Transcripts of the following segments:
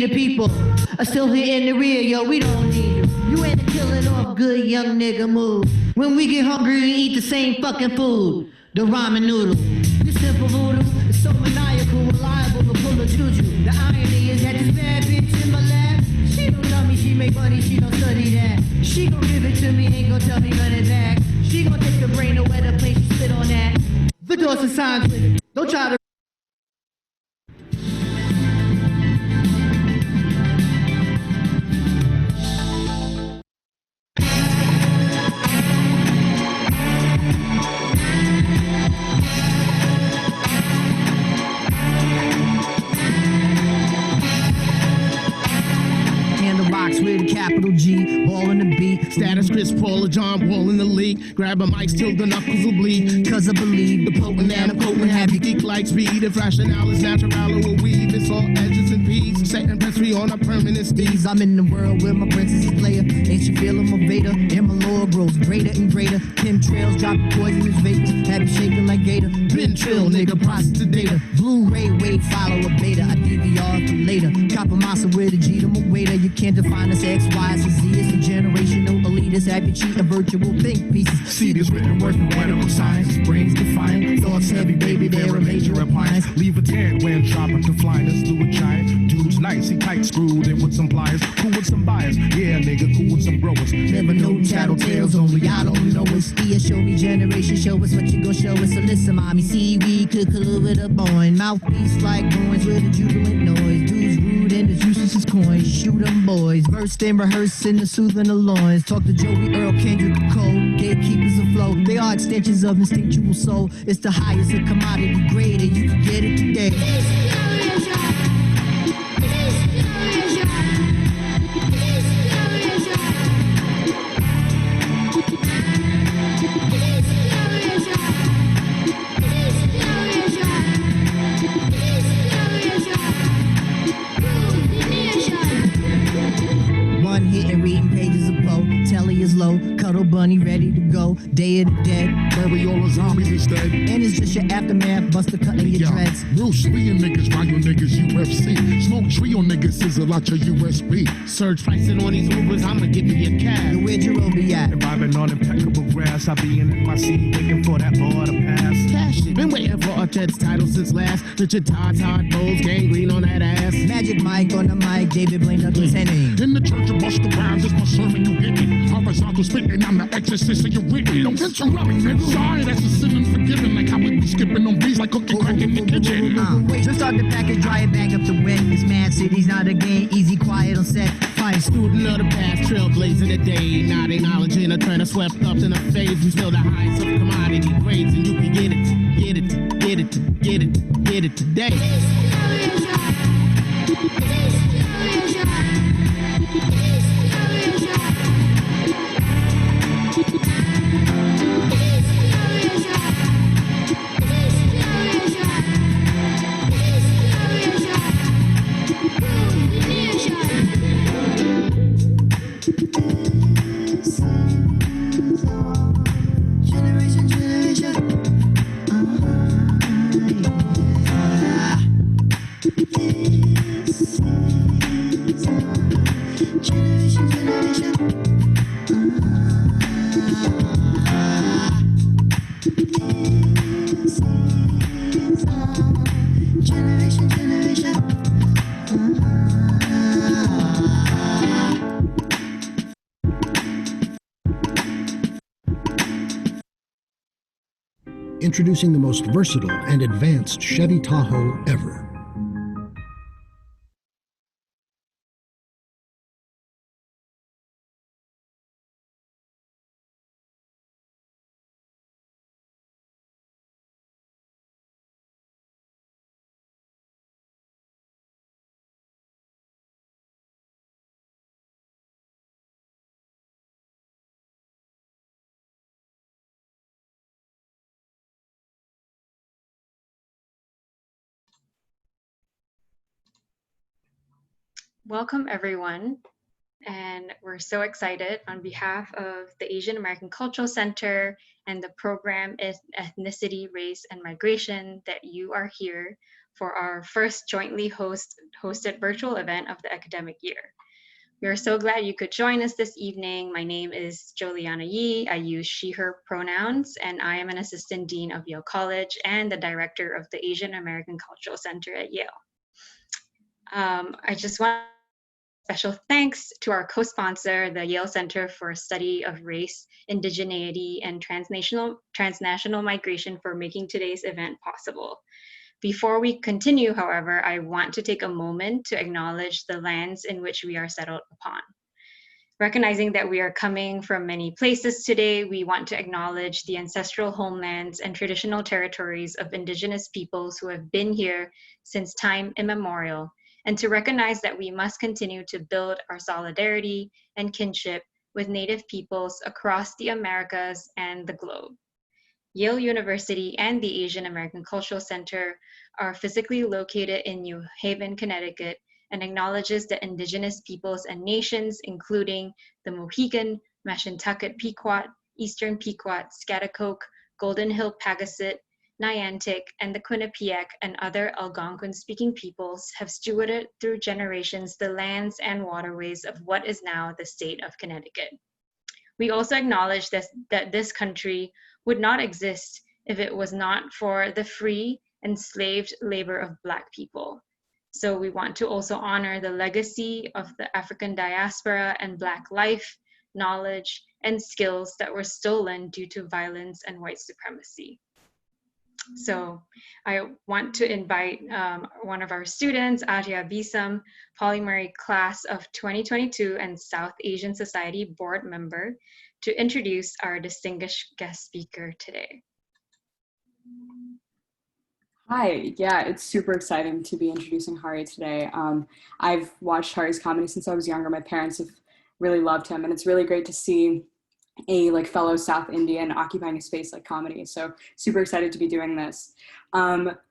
the people are still here in the rear, yo, we don't need you. You ain't killing off good young nigga move. When we get hungry, we eat the same fucking food. The ramen noodle. This simple voodoo is so maniacal, reliable to pull a juju. The irony is that this bad bitch in my lap, she don't tell me she make money, she don't study that. She gon' give it to me, ain't gon' tell me run it back. She gon' take the brain away the place she spit on that. The doors are signs with it. Don't try to. With a capital G, ball in the beat. Status Chris Paul or John Wall in the league. Grab a mic till the knuckles will bleed. Cause I believe The potent and I'm potent have you geek like speed. If rationale is natural will weave. It's all edges and peas. Setting press me on a permanent steez. I'm in the world where my princess is player. Ain't she feeling my Vader? And my lore grows greater and greater. Chemtrails drop poisonous vapors. Have you shaking like Gator. Been trill, nigga, process the data. Blu-ray, wait, follow a beta. I DVR for later. Copper massa with a G to my waiter. You can't define us X, Y, and Z. It's a generational elitist. Have you cheat a virtual think pieces. See this written work in medical science. Brains defiant. Thoughts heavy, baby, they're a major appliance. Leave a tan when dropping to flyers through a giant. Dude's nice, he tight screwed in with some pliers. Cool with some buyers. Yeah, nigga, cool with some growers. Never know tattletales, only I don't know it's yeah, show me generation, show us what you gon' show us. So listen, mommy, see we could collude with a boing. Mouthpiece like groins with a jubilant noise. Dudes rude and as useless as coins. Shoot 'em boys, versed and rehearsed in the soothing the loins. Talk to Joey Earl, Kendrick Cole, gatekeepers afloat. They are extensions of instinctual soul. It's the highest of commodity grade and you can get it today. Telly is low, cuddle bunny ready to go. Day of the dead, bury all the zombies instead. And it's just your aftermath, buster cutting your dreads. Bruce Lee and niggas, Ryan niggas, UFC. Smoke tree on niggas, sizzle out your USB. Surge pricing on these Ubers, I'ma give you a cab. Where'd your Roby at? Arriving on impeccable grass, I be in my seat, waiting for that ball to pass. Cash it, been waiting for a Jets title since last. Richard Todd, Bowles, gangrene on that ass. Magic Mike on the mic, David Blaine, Douglas Henning. In the church of Busta Rhymes, it's my sermon, you get it. Horizontal spitting, I'm the exorcist of your witness. Don't interrupt me, nigga. Sorry, that's a sin unforgiven. Like how we be skipping on beats like cooking crack in the kitchen. Just start the package, dry it back up to win. It's Mad City's not a game, easy, quiet on set. Fine student of the past, trailblazing the day. Not acknowledging a trend of swept up in a phase. We still the highest of commodity grades, and you can get it, get it, get it, get it, get it today. Introducing the most versatile and advanced Chevy Tahoe ever. Welcome everyone, and we're so excited on behalf of the Asian American Cultural Center and the program Ethnicity, Race, and Migration that you are here for our first jointly hosted virtual event of the academic year. We are so glad you could join us this evening. My name is Joliana Yee. I use she, her pronouns, and I am an assistant dean of Yale College and the director of the Asian American Cultural Center at Yale. I just want special thanks to our co-sponsor, the Yale Center for Study of Race, Indigeneity, and Transnational Migration for making today's event possible. Before we continue, however, I want to take a moment to acknowledge the lands in which we are settled upon. Recognizing that we are coming from many places today, we want to acknowledge the ancestral homelands and traditional territories of Indigenous peoples who have been here since time immemorial, and to recognize that we must continue to build our solidarity and kinship with Native peoples across the Americas and the globe. Yale University and the Asian American Cultural Center are physically located in New Haven, Connecticut, and acknowledges the Indigenous peoples and nations, including the Mohegan, Mashantucket Pequot, Eastern Pequot, Schaghticoke, Golden Hill Pagasit, Niantic, and the Quinnipiac and other Algonquin-speaking peoples have stewarded through generations the lands and waterways of what is now the state of Connecticut. We also acknowledge that this country would not exist if it was not for the free, enslaved labor of Black people. So we want to also honor the legacy of the African diaspora and Black life, knowledge, and skills that were stolen due to violence and white supremacy. So I want to invite one of our students, Arya Bisam, Polymary Class of 2022 and South Asian Society board member, to introduce our distinguished guest speaker today. Hi, yeah, it's super exciting to be introducing Hari today. I've watched Hari's comedy since I was younger. My parents have really loved him, and it's really great to see a fellow South Indian occupying a space like comedy. So super excited to be doing this.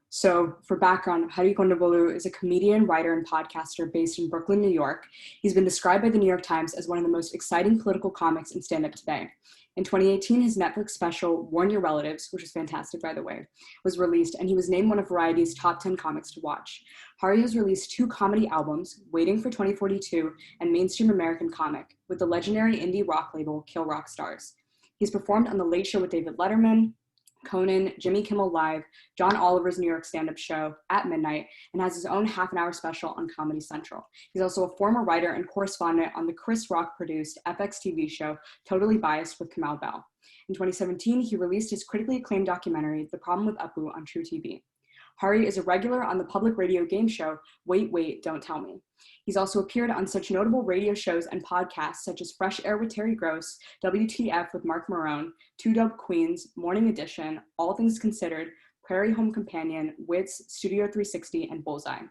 So for background, Hari Kondabolu is a comedian, writer, and podcaster based in Brooklyn, New York. He's been described by the New York Times as one of the most exciting political comics in stand-up today. In 2018, his Netflix special, Warn Your Relatives, which was fantastic, by the way, was released, and he was named one of Variety's top 10 comics to watch. Hari has released 2 comedy albums, Waiting for 2042 and Mainstream American Comic, with the legendary indie rock label Kill Rock Stars. He's performed on The Late Show with David Letterman, Conan, Jimmy Kimmel Live, John Oliver's New York stand-up show, At Midnight, and has his own half-an-hour special on Comedy Central. He's also a former writer and correspondent on the Chris Rock-produced FX TV show, Totally Biased with Kamau Bell. In 2017, he released his critically acclaimed documentary, The Problem with Apu, on True TV. Hari is a regular on the public radio game show, Wait, Wait, Don't Tell Me. He's also appeared on such notable radio shows and podcasts such as Fresh Air with Terry Gross, WTF with Mark Marone, Two Dope Queens, Morning Edition, All Things Considered, Prairie Home Companion, Wits, Studio 360, and Bullseye.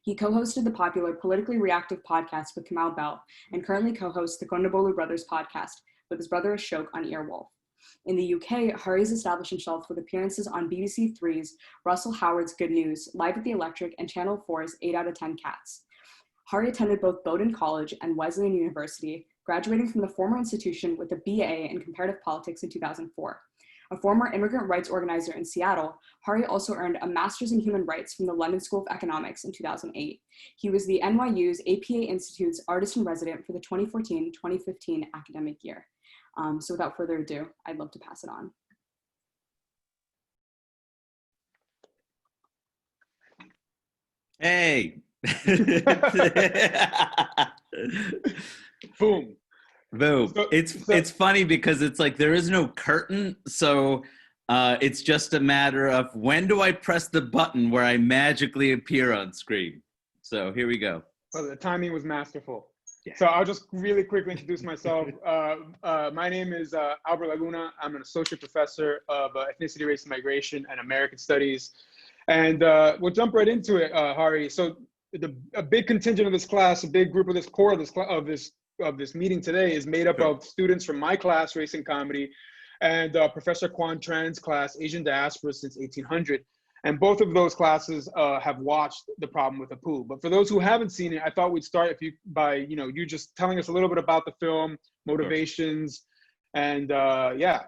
He co-hosted the popular Politically Reactive podcast with Kamau Bell and currently co-hosts the Kondabolu Brothers podcast with his brother Ashok on Earwolf. In the UK, Hari's established himself with appearances on BBC Three's Russell Howard's Good News, Live at the Electric, and Channel 4's 8 out of 10 Cats. Hari attended both Bowdoin College and Wesleyan University, graduating from the former institution with a BA in Comparative Politics in 2004. A former immigrant rights organizer in Seattle, Hari also earned a Master's in Human Rights from the London School of Economics in 2008. He was the NYU's APA Institute's Artist in Resident for the 2014-2015 academic year. So without further ado, I'd love to pass it on. Hey. Boom. Boom. It's funny because it's like there is no curtain, so it's just a matter of when do I press the button where I magically appear on screen. So here we go. Well, the timing was masterful. Yeah. So I'll just really quickly introduce myself. My name is Albert Laguna. I'm an associate professor of ethnicity, race, and migration and American studies. And we'll jump right into it, Hari. So a big contingent of this class, a big group of this core of this meeting today is made up of students from my class, Race and Comedy, and Professor Quan Tran's class, Asian Diaspora since 1800. And both of those classes have watched The Problem with Apu. But for those who haven't seen it, I thought we'd start by you just telling us a little bit about the film, motivations, and yeah.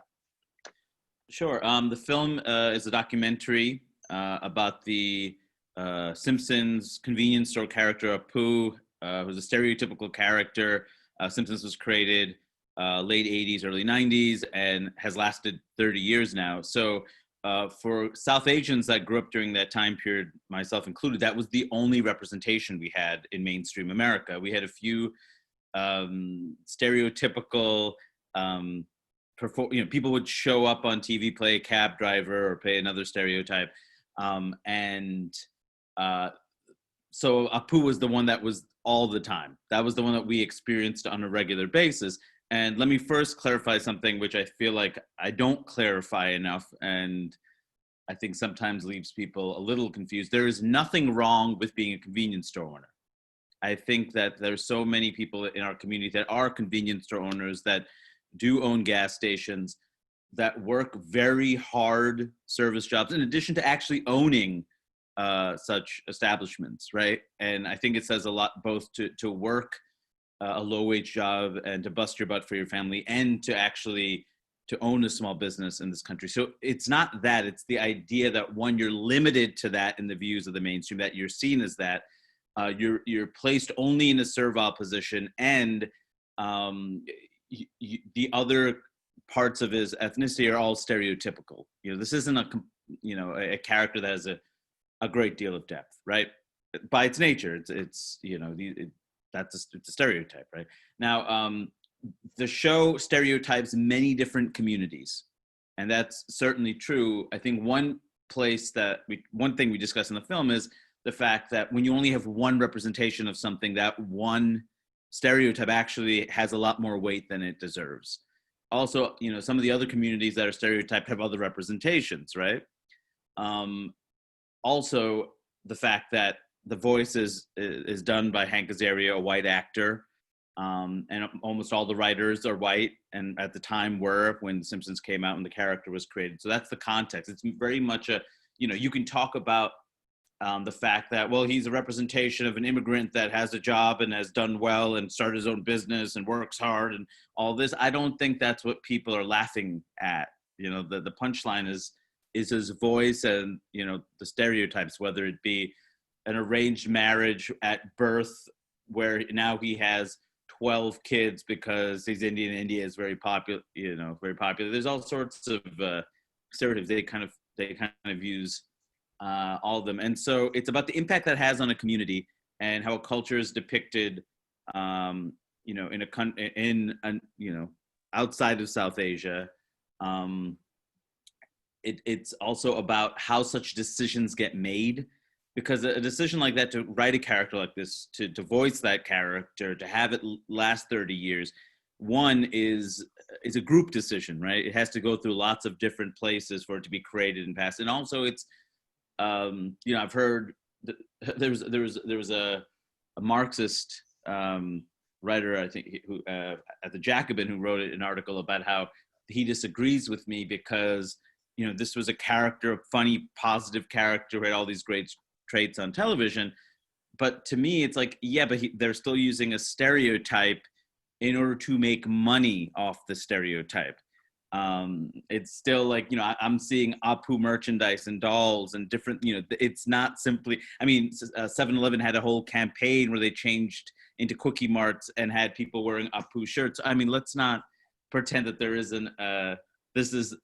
Sure. The film is a documentary about the Simpsons convenience store character Apu, who's a stereotypical character. Simpsons was created late 80s, early 90s, and has lasted 30 years now. So for South Asians that grew up during that time period, myself included, that was the only representation we had in mainstream America. We had a few stereotypical, people would show up on TV, play a cab driver or play another stereotype. So Apu was the one that was all the time. That was the one that we experienced on a regular basis. And let me first clarify something which I feel like I don't clarify enough, and I think sometimes leaves people a little confused. There is nothing wrong with being a convenience store owner. I think that there's so many people in our community that are convenience store owners, that do own gas stations, that work very hard service jobs in addition to actually owning such establishments, right? And I think it says a lot both to work a low-wage job and to bust your butt for your family, and to actually to own a small business in this country. So it's not that, it's the idea that one, you're limited to that in the views of the mainstream, that you're seen as that, you're placed only in a servile position, and the other parts of his ethnicity are all stereotypical. This isn't a character that has a great deal of depth, right? By its nature, it's a stereotype, right? Now, the show stereotypes many different communities, and that's certainly true. I think one thing we discuss in the film is the fact that when you only have one representation of something, that one stereotype actually has a lot more weight than it deserves. Also, some of the other communities that are stereotyped have other representations, right? Also, the fact that the voice is done by Hank Azaria, a white actor, and almost all the writers are white, and at the time were when The Simpsons came out and the character was created. So that's the context. It's very much you can talk about the fact that, well, he's a representation of an immigrant that has a job and has done well and started his own business and works hard and all this. I don't think that's what people are laughing at. The punchline is his voice and, the stereotypes, whether it be an arranged marriage at birth where now he has 12 kids because he's Indian. India is very popular, very popular. There's all sorts of stereotypes. They kind of use all of them. And so it's about the impact that has on a community and how a culture is depicted, outside of South Asia. It's also about how such decisions get made, because a decision like that, to write a character like this, to voice that character, to have it last 30 years, one is a group decision, right? It has to go through lots of different places for it to be created and passed. And also it's, I've heard there was a Marxist writer, I think, who at the Jacobin, who wrote an article about how he disagrees with me because, this was a character, a funny, positive character who had all these great traits on television. But to me, it's like, yeah, but they're still using a stereotype in order to make money off the stereotype. It's still like, I'm seeing Apu merchandise and dolls and different, it's not simply, 7-Eleven had a whole campaign where they changed into Quickie Marts and had people wearing Apu shirts. Let's not pretend that there isn't, this is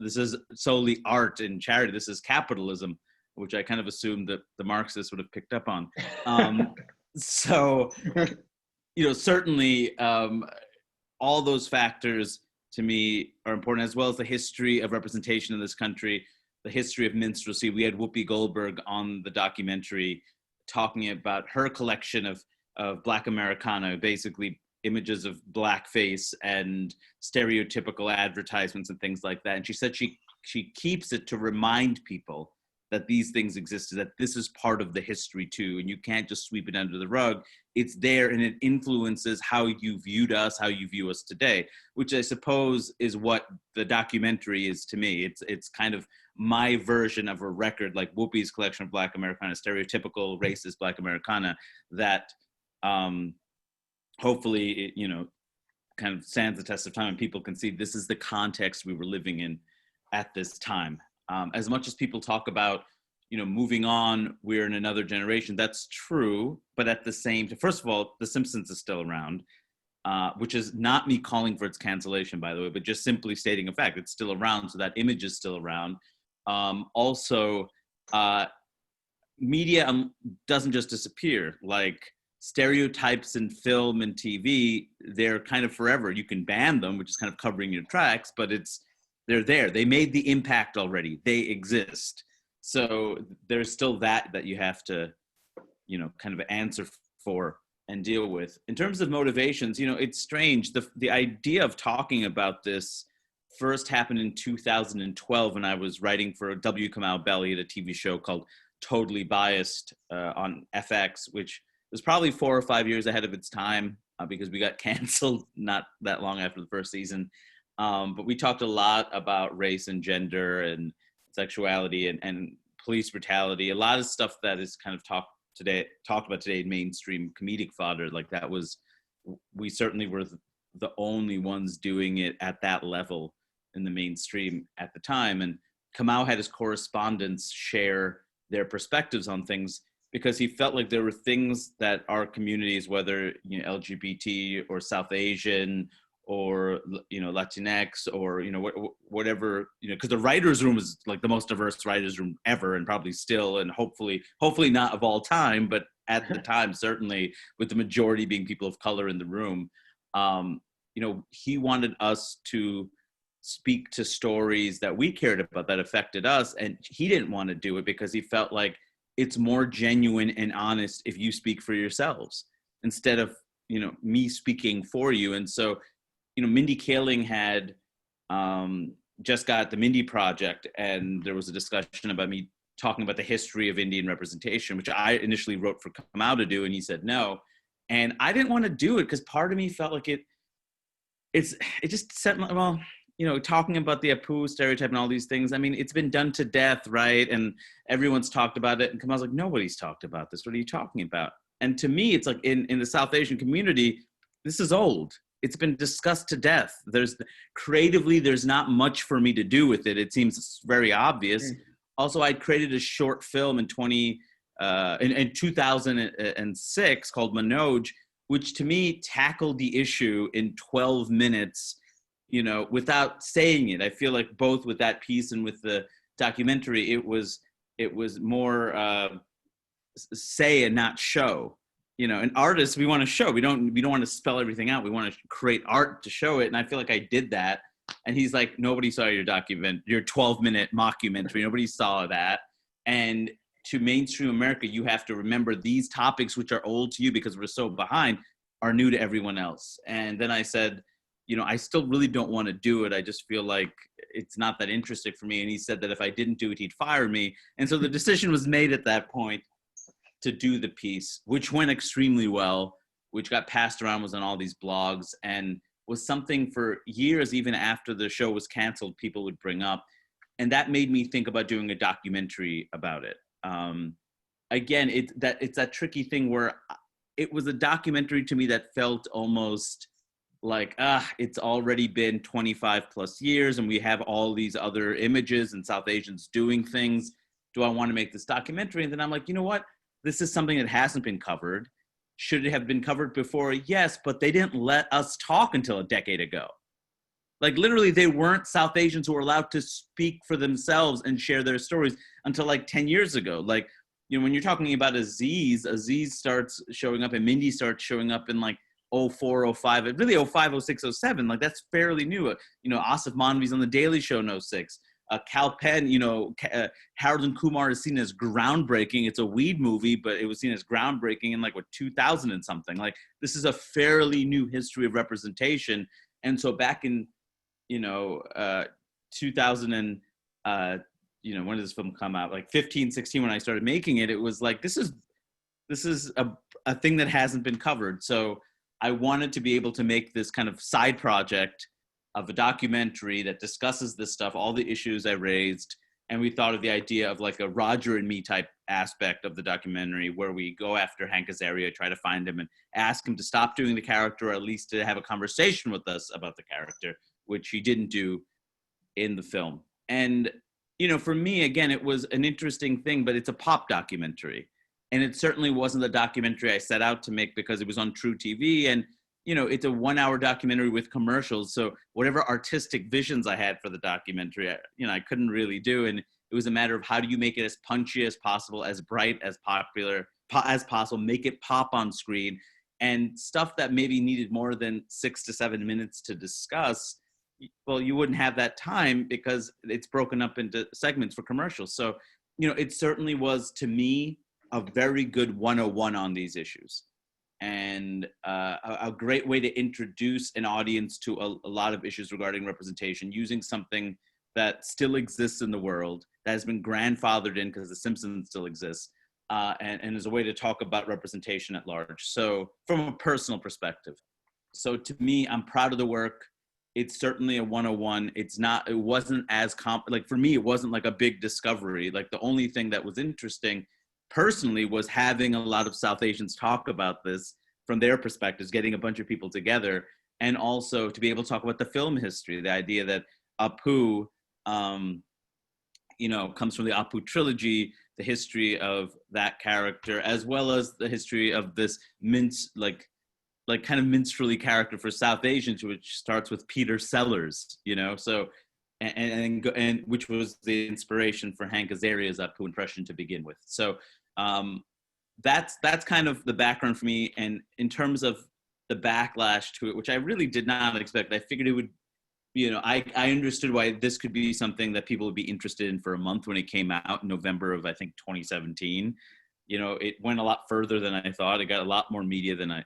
solely art and charity. This is capitalism, which I kind of assumed that the Marxists would have picked up on. So, certainly all those factors to me are important, as well as the history of representation in this country, the history of minstrelsy. We had Whoopi Goldberg on the documentary talking about her collection of Black Americana, basically images of blackface and stereotypical advertisements and things like that. And she said she keeps it to remind people that these things existed, that this is part of the history too, and you can't just sweep it under the rug. It's there, and it influences how you viewed us, how you view us today, which I suppose is what the documentary is to me. It's kind of my version of a record, like Whoopi's collection of Black Americana, stereotypical racist Black Americana, that hopefully, kind of stands the test of time, and people can see this is the context we were living in at this time. As much as people talk about, moving on, we're in another generation. That's true, but at the same time, first of all, The Simpsons is still around, which is not me calling for its cancellation, by the way, but just simply stating a fact. It's still around, so that image is still around. Also, media doesn't just disappear. Like stereotypes in film and TV, they're kind of forever. You can ban them, which is kind of covering your tracks, but they're there. They made the impact already. They exist. So there's still that you have to, kind of answer for and deal with. In terms of motivations, it's strange. The idea of talking about this first happened in 2012 when I was writing for W. Kamau Bell. He had a TV show called Totally Biased on FX, which was probably 4 or 5 years ahead of its time because we got canceled not that long after the first season. But we talked a lot about race and gender and sexuality and police brutality, a lot of stuff that is kind of talked about today in mainstream comedic fodder. Like we certainly were the only ones doing it at that level in the mainstream at the time. And Kamau had his correspondents share their perspectives on things because he felt like there were things that our communities, whether LGBT or South Asian or Latinx or whatever, because the writers' room is like the most diverse writers' room ever, and probably still, and hopefully not of all time, but at the time certainly, with the majority being people of color in the room. He wanted us to speak to stories that we cared about, that affected us, and he didn't want to do it because he felt like it's more genuine and honest if you speak for yourselves instead of me speaking for you. And so Mindy Kaling had just got the Mindy Project, and there was a discussion about me talking about the history of Indian representation, which I initially wrote for Kamau to do, and he said no. And I didn't want to do it because part of me felt like it just said, well, talking about the Apu stereotype and all these things, I mean, it's been done to death, right? And everyone's talked about it. And Kamau's like, nobody's talked about this. What are you talking about? And to me, it's like in the South Asian community, this is old. It's been discussed to death. Creatively, there's not much for me to do with it. It seems very obvious. Also, I created a short film in 2006 called Manoj, which to me tackled the issue in 12 minutes, without saying it. I feel like both with that piece and with the documentary, it was more say and not show. And artists, we want to show. We don't want to spell everything out. We want to create art to show it. And I feel like I did that. And he's like, nobody saw your 12-minute mockumentary. Nobody saw that. And to mainstream America, you have to remember these topics, which are old to you because we're so behind, are new to everyone else. And then I said, I still really don't want to do it. I just feel like it's not that interesting for me. And he said that if I didn't do it, he'd fire me. And so the decision was made at that point to do the piece, which went extremely well, which got passed around, was on all these blogs, and was something for years, even after the show was canceled, people would bring up. And that made me think about doing a documentary about it. Again, it's that tricky thing where it was a documentary to me that felt almost like, it's already been 25 plus years and we have all these other images and South Asians doing things. Do I want to make this documentary? And then I'm like, you know what? This is something that hasn't been covered. Should it have been covered before? Yes, but they didn't let us talk until a decade ago. Like literally, they weren't South Asians who were allowed to speak for themselves and share their stories until like 10 years ago. Like, when you're talking about Aziz starts showing up and Mindy starts showing up in like 04, 05, really 05, 06, 07. Like that's fairly new. Asif Manvi's on The Daily Show in 06. Kal Penn, Harold and Kumar is seen as groundbreaking. It's a weed movie, but it was seen as groundbreaking in 2000 and something. Like this is a fairly new history of representation. And so back in, 2000 and, when did this film come out? Like 15, 16, when I started making it, it was like, this is a thing that hasn't been covered. So I wanted to be able to make this kind of side project of a documentary that discusses this stuff, all the issues I raised. And we thought of the idea of like a Roger and me type aspect of the documentary where we go after Hank Azaria, try to find him and ask him to stop doing the character, or at least to have a conversation with us about the character, which he didn't do in the film. And, you know, for me, again, it was an interesting thing, but it's a pop documentary. And it certainly wasn't the documentary I set out to make because it was on True TV. And, you know, it's a 1 hour documentary with commercials. So whatever artistic visions I had for the documentary, I couldn't really do. And it was a matter of how do you make it as punchy as possible, as bright, as popular as possible, make it pop on screen, and stuff that maybe needed more than 6 to 7 minutes to discuss. Well, you wouldn't have that time because it's broken up into segments for commercials. So, you know, it certainly was, to me, a very good 101 on these issues, and a great way to introduce an audience to a lot of issues regarding representation, using something that still exists in the world, that has been grandfathered in because The Simpsons still exists, and as a way to talk about representation at large. So from a personal perspective. So to me, I'm proud of the work. It's certainly a 101. It wasn't as like for me, it wasn't like a big discovery. Like the only thing that was interesting personally was having a lot of South Asians talk about this from their perspectives, getting a bunch of people together, and also to be able to talk about the film history, the idea that Apu, comes from the Apu trilogy, the history of that character, as well as the history of this kind of minstrelly character for South Asians, which starts with Peter Sellers, so and which was the inspiration for Hank Azaria's Apu impression to begin with. So that's kind of the background for me. And in terms of the backlash to it, which I really did not expect, I figured it would, I understood why this could be something that people would be interested in for a month when it came out in November of, I think, 2017. It went a lot further than I thought. It got a lot more media than I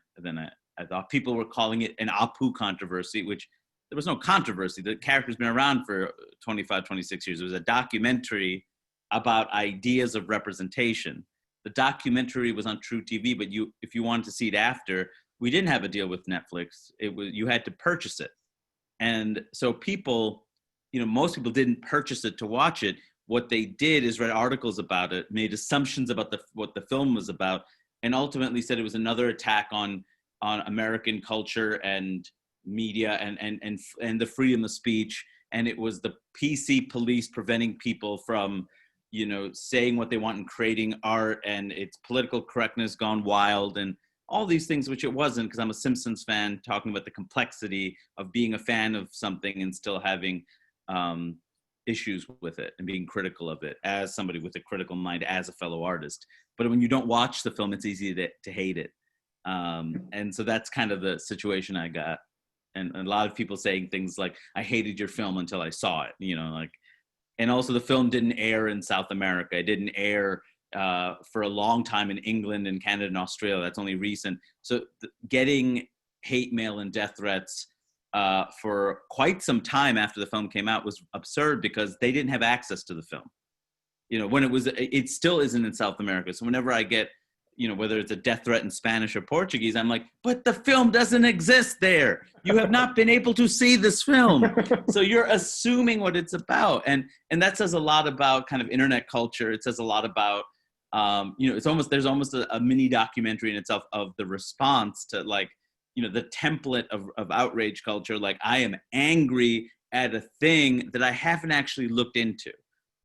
thought. People were calling it an Apu controversy, which there was no controversy. The character's been around for 25, 26 years. It was a documentary about ideas of representation. The documentary was on True TV, but if you wanted to see it after, we didn't have a deal with Netflix. You had to purchase it. And so people, most people didn't purchase it to watch it. What they did is read articles about it, made assumptions about what the film was about, and ultimately said it was another attack on American culture and media and the freedom of speech. And it was the PC police preventing people from, saying what they want and creating art, and it's political correctness gone wild and all these things, which it wasn't, because I'm a Simpsons fan talking about the complexity of being a fan of something and still having issues with it and being critical of it as somebody with a critical mind, as a fellow artist. But when you don't watch the film, it's easy to hate it. And so that's kind of the situation I got. And a lot of people saying things like, I hated your film until I saw it, and also the film didn't air in South America. It didn't air for a long time in England and Canada and Australia. That's only recent. So getting hate mail and death threats for quite some time after the film came out was absurd because they didn't have access to the film. When it still isn't in South America. So whenever I get, whether it's a death threat in Spanish or Portuguese, I'm like, but the film doesn't exist there. You have not been able to see this film. So you're assuming what it's about. And that says a lot about kind of internet culture. It says a lot about, there's almost a mini documentary in itself of the response to the template of outrage culture. Like, I am angry at a thing that I haven't actually looked into.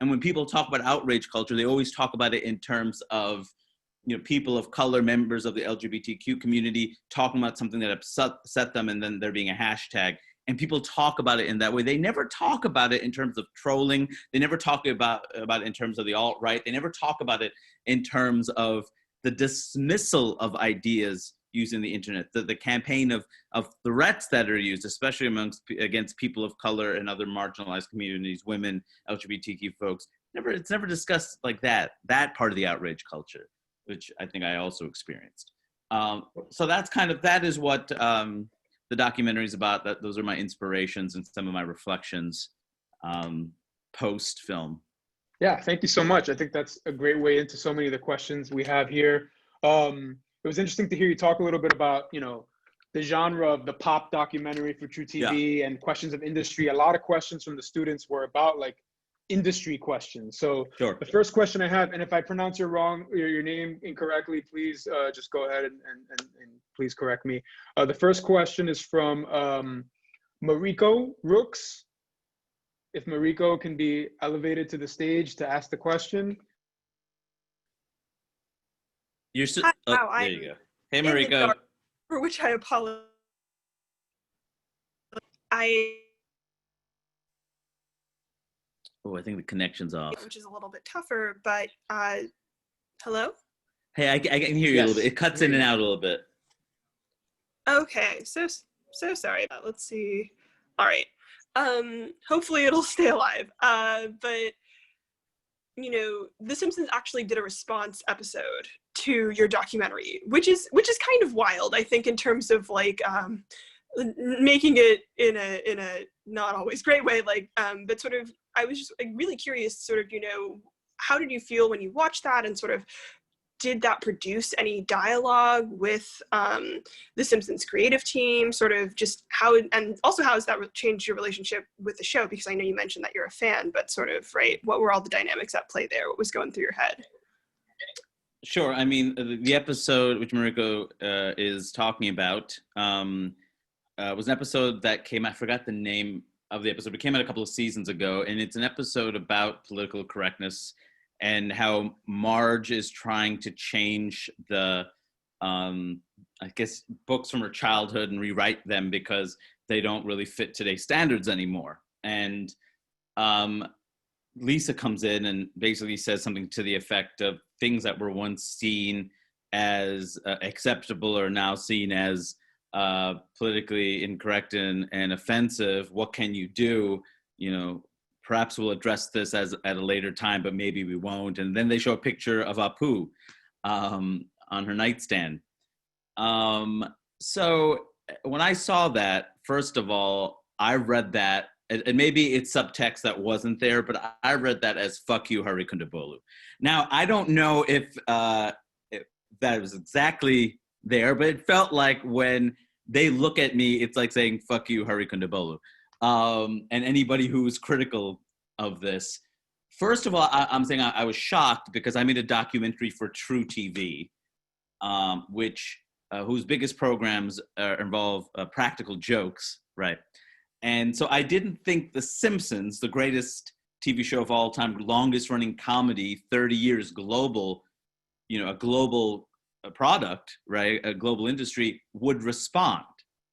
And when people talk about outrage culture, they always talk about it in terms of, people of color, members of the LGBTQ community talking about something that upset them, and then there being a hashtag. And people talk about it in that way. They never talk about it in terms of trolling. They never talk about it in terms of the alt-right. They never talk about it in terms of the dismissal of ideas using the internet, the campaign of threats that are used, especially against people of color and other marginalized communities, women, LGBTQ folks. It's never discussed like that part of the outrage culture, which I think I also experienced. So that is what the documentary is about. Those are my inspirations and some of my reflections post-film. Yeah, thank you so much. I think that's a great way into so many of the questions we have here. It was interesting to hear you talk a little bit about, the genre of the pop documentary for True TV and questions of industry. A lot of questions from the students were about industry questions. So sure. The first question I have, and if I pronounce your name incorrectly, please just go ahead and please correct me. The first question is from Mariko Rooks. if Mariko can be elevated to the stage to ask the question. You're so, Hi, oh, wow, there I'm you go. Hey, in the Mariko. dark, for which I apologize. Oh, I think the connection's off. Which is a little bit tougher, but hello? Hey, I can hear you a little bit. It cuts in and out a little bit. Okay, so sorry. Let's see. All right. Hopefully it'll stay alive. But you know, The Simpsons actually did a response episode to your documentary, which is kind of wild, I think, in terms of like making it in a not always great way, like but sort of I was just like, really curious, sort of, you know, how did you feel when you watched that, and sort of did that produce any dialogue with the Simpsons creative team, sort of just how, and also how has that changed your relationship with the show? Because I know you mentioned that you're a fan, but sort of, right, what were all the dynamics at play there? What was going through your head? Sure. I mean, the episode which Mariko is talking about was an episode that came, I forgot the name of the episode, but it came out a couple of seasons ago, and it's an episode about political correctness and how Marge is trying to change the, I guess, books from her childhood and rewrite them because they don't really fit today's standards anymore. And Lisa comes in and basically says something to the effect of things that were once seen as acceptable are now seen as politically incorrect and offensive. What can you do? You know, perhaps we'll address this at a later time, but maybe we won't. And then they show a picture of Apu on her nightstand. So when I saw that, first of all, I read that, and maybe it's subtext that wasn't there, but I read that as "fuck you, Hari Kondabolu." Now, I don't know if that was exactly there, but it felt like when they look at me, it's like saying "fuck you, Hari Kondabolu." And anybody who is critical of this. First of all, I'm saying I was shocked because I made a documentary for True TV, whose biggest programs involve practical jokes, right? And so I didn't think The Simpsons, the greatest TV show of all time, longest running comedy, 30 years global, you know, a global product, right? A global industry would respond,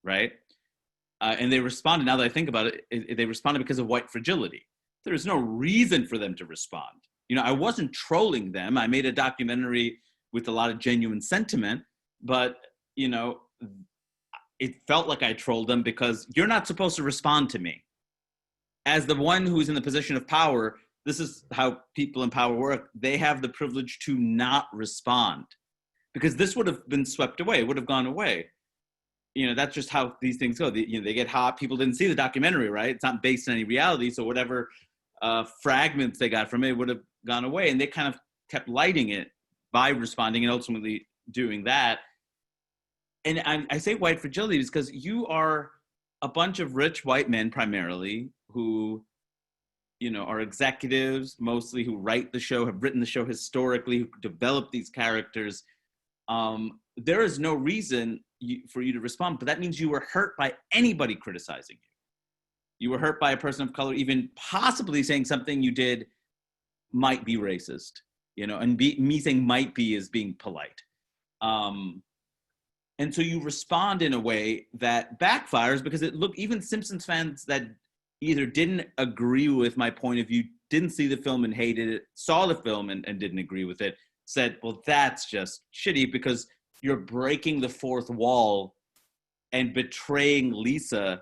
right? And they responded, now that I think about it, they responded because of white fragility. There's no reason for them to respond. You know, I wasn't trolling them. I made a documentary with a lot of genuine sentiment, but, you know, it felt like I trolled them because you're not supposed to respond to me. As the one who's in the position of power, this is how people in power work. They have the privilege to not respond because this would have been swept away. It would have gone away. You know, that's just how these things go. They get hot. People didn't see the documentary, right? It's not based on any reality. So whatever fragments they got from it would have gone away. And they kind of kept lighting it by responding and ultimately doing that. And I say white fragility because you are a bunch of rich white men primarily who, you know, are executives mostly, who write the show, have written the show historically, who develop these characters. There is no reason for you to respond, but that means you were hurt by anybody criticizing you. You were hurt by a person of color, even possibly saying something you did might be racist, you know, and me saying might be is being polite. And so you respond in a way that backfires because even Simpsons fans that either didn't agree with my point of view, didn't see the film and hated it, saw the film and didn't agree with it, said, well, that's just shitty because you're breaking the fourth wall and betraying Lisa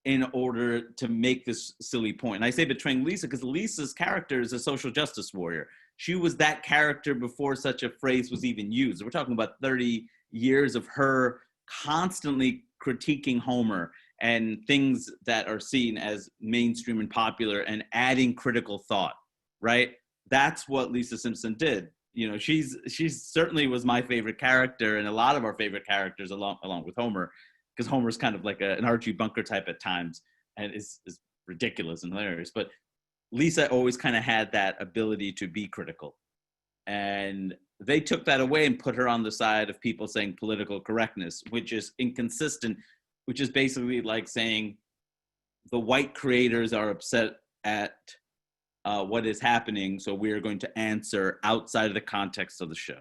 in order to make this silly point. And I say betraying Lisa because Lisa's character is a social justice warrior. She was that character before such a phrase was even used. We're talking about 30 years of her constantly critiquing Homer and things that are seen as mainstream and popular and adding critical thought, right? That's what Lisa Simpson did. You know, she's certainly was my favorite character and a lot of our favorite characters along with Homer, because Homer's kind of like an Archie Bunker type at times and is ridiculous and hilarious. But Lisa always kind of had that ability to be critical. And they took that away and put her on the side of people saying political correctness, which is inconsistent, which is basically like saying the white creators are upset at what is happening, so we are going to answer outside of the context of the show.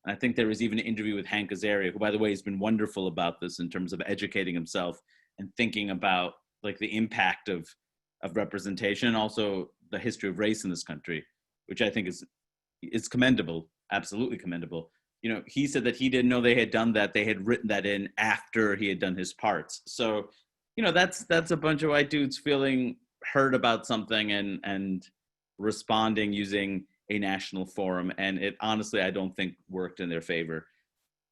And I think there was even an interview with Hank Azaria, who, by the way, has been wonderful about this in terms of educating himself and thinking about like the impact of representation and also the history of race in this country, which I think is commendable, absolutely commendable. You know, he said that he didn't know they had done that. They had written that in after he had done his parts. So, you know, that's a bunch of white dudes feeling heard about something and responding using a national forum. And it honestly, I don't think worked in their favor.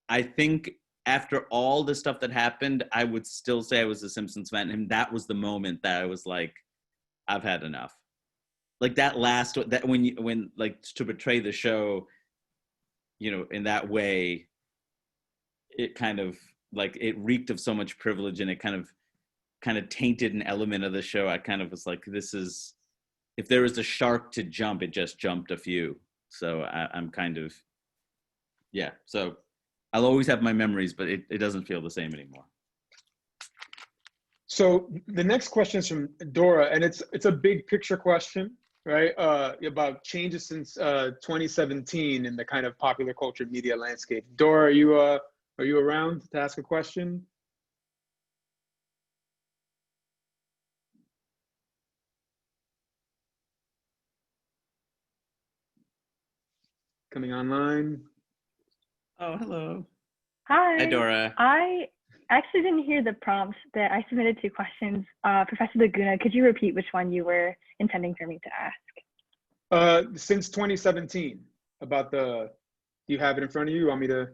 I think after all the stuff that happened, I would still say I was a Simpsons fan. And that was the moment that I was like, I've had enough. Like that last, that when like to portray the show, you know, in that way, it kind of like, it reeked of so much privilege and it kind of tainted an element of the show. I kind of was like, this is, if there was a shark to jump, it just jumped a few. So I'm kind of, yeah. So I'll always have my memories, but it doesn't feel the same anymore. So the next question is from Dora, and it's a big picture question, right? About changes since 2017 in the kind of popular culture media landscape. Dora, are you around to ask a question? Coming online. Oh, hello. Hi. Hi, Dora. I actually didn't hear the prompt that I submitted 2 questions. Professor Laguna, could you repeat which one you were intending for me to ask? Since 2017, about do you have it in front of you? You want me to?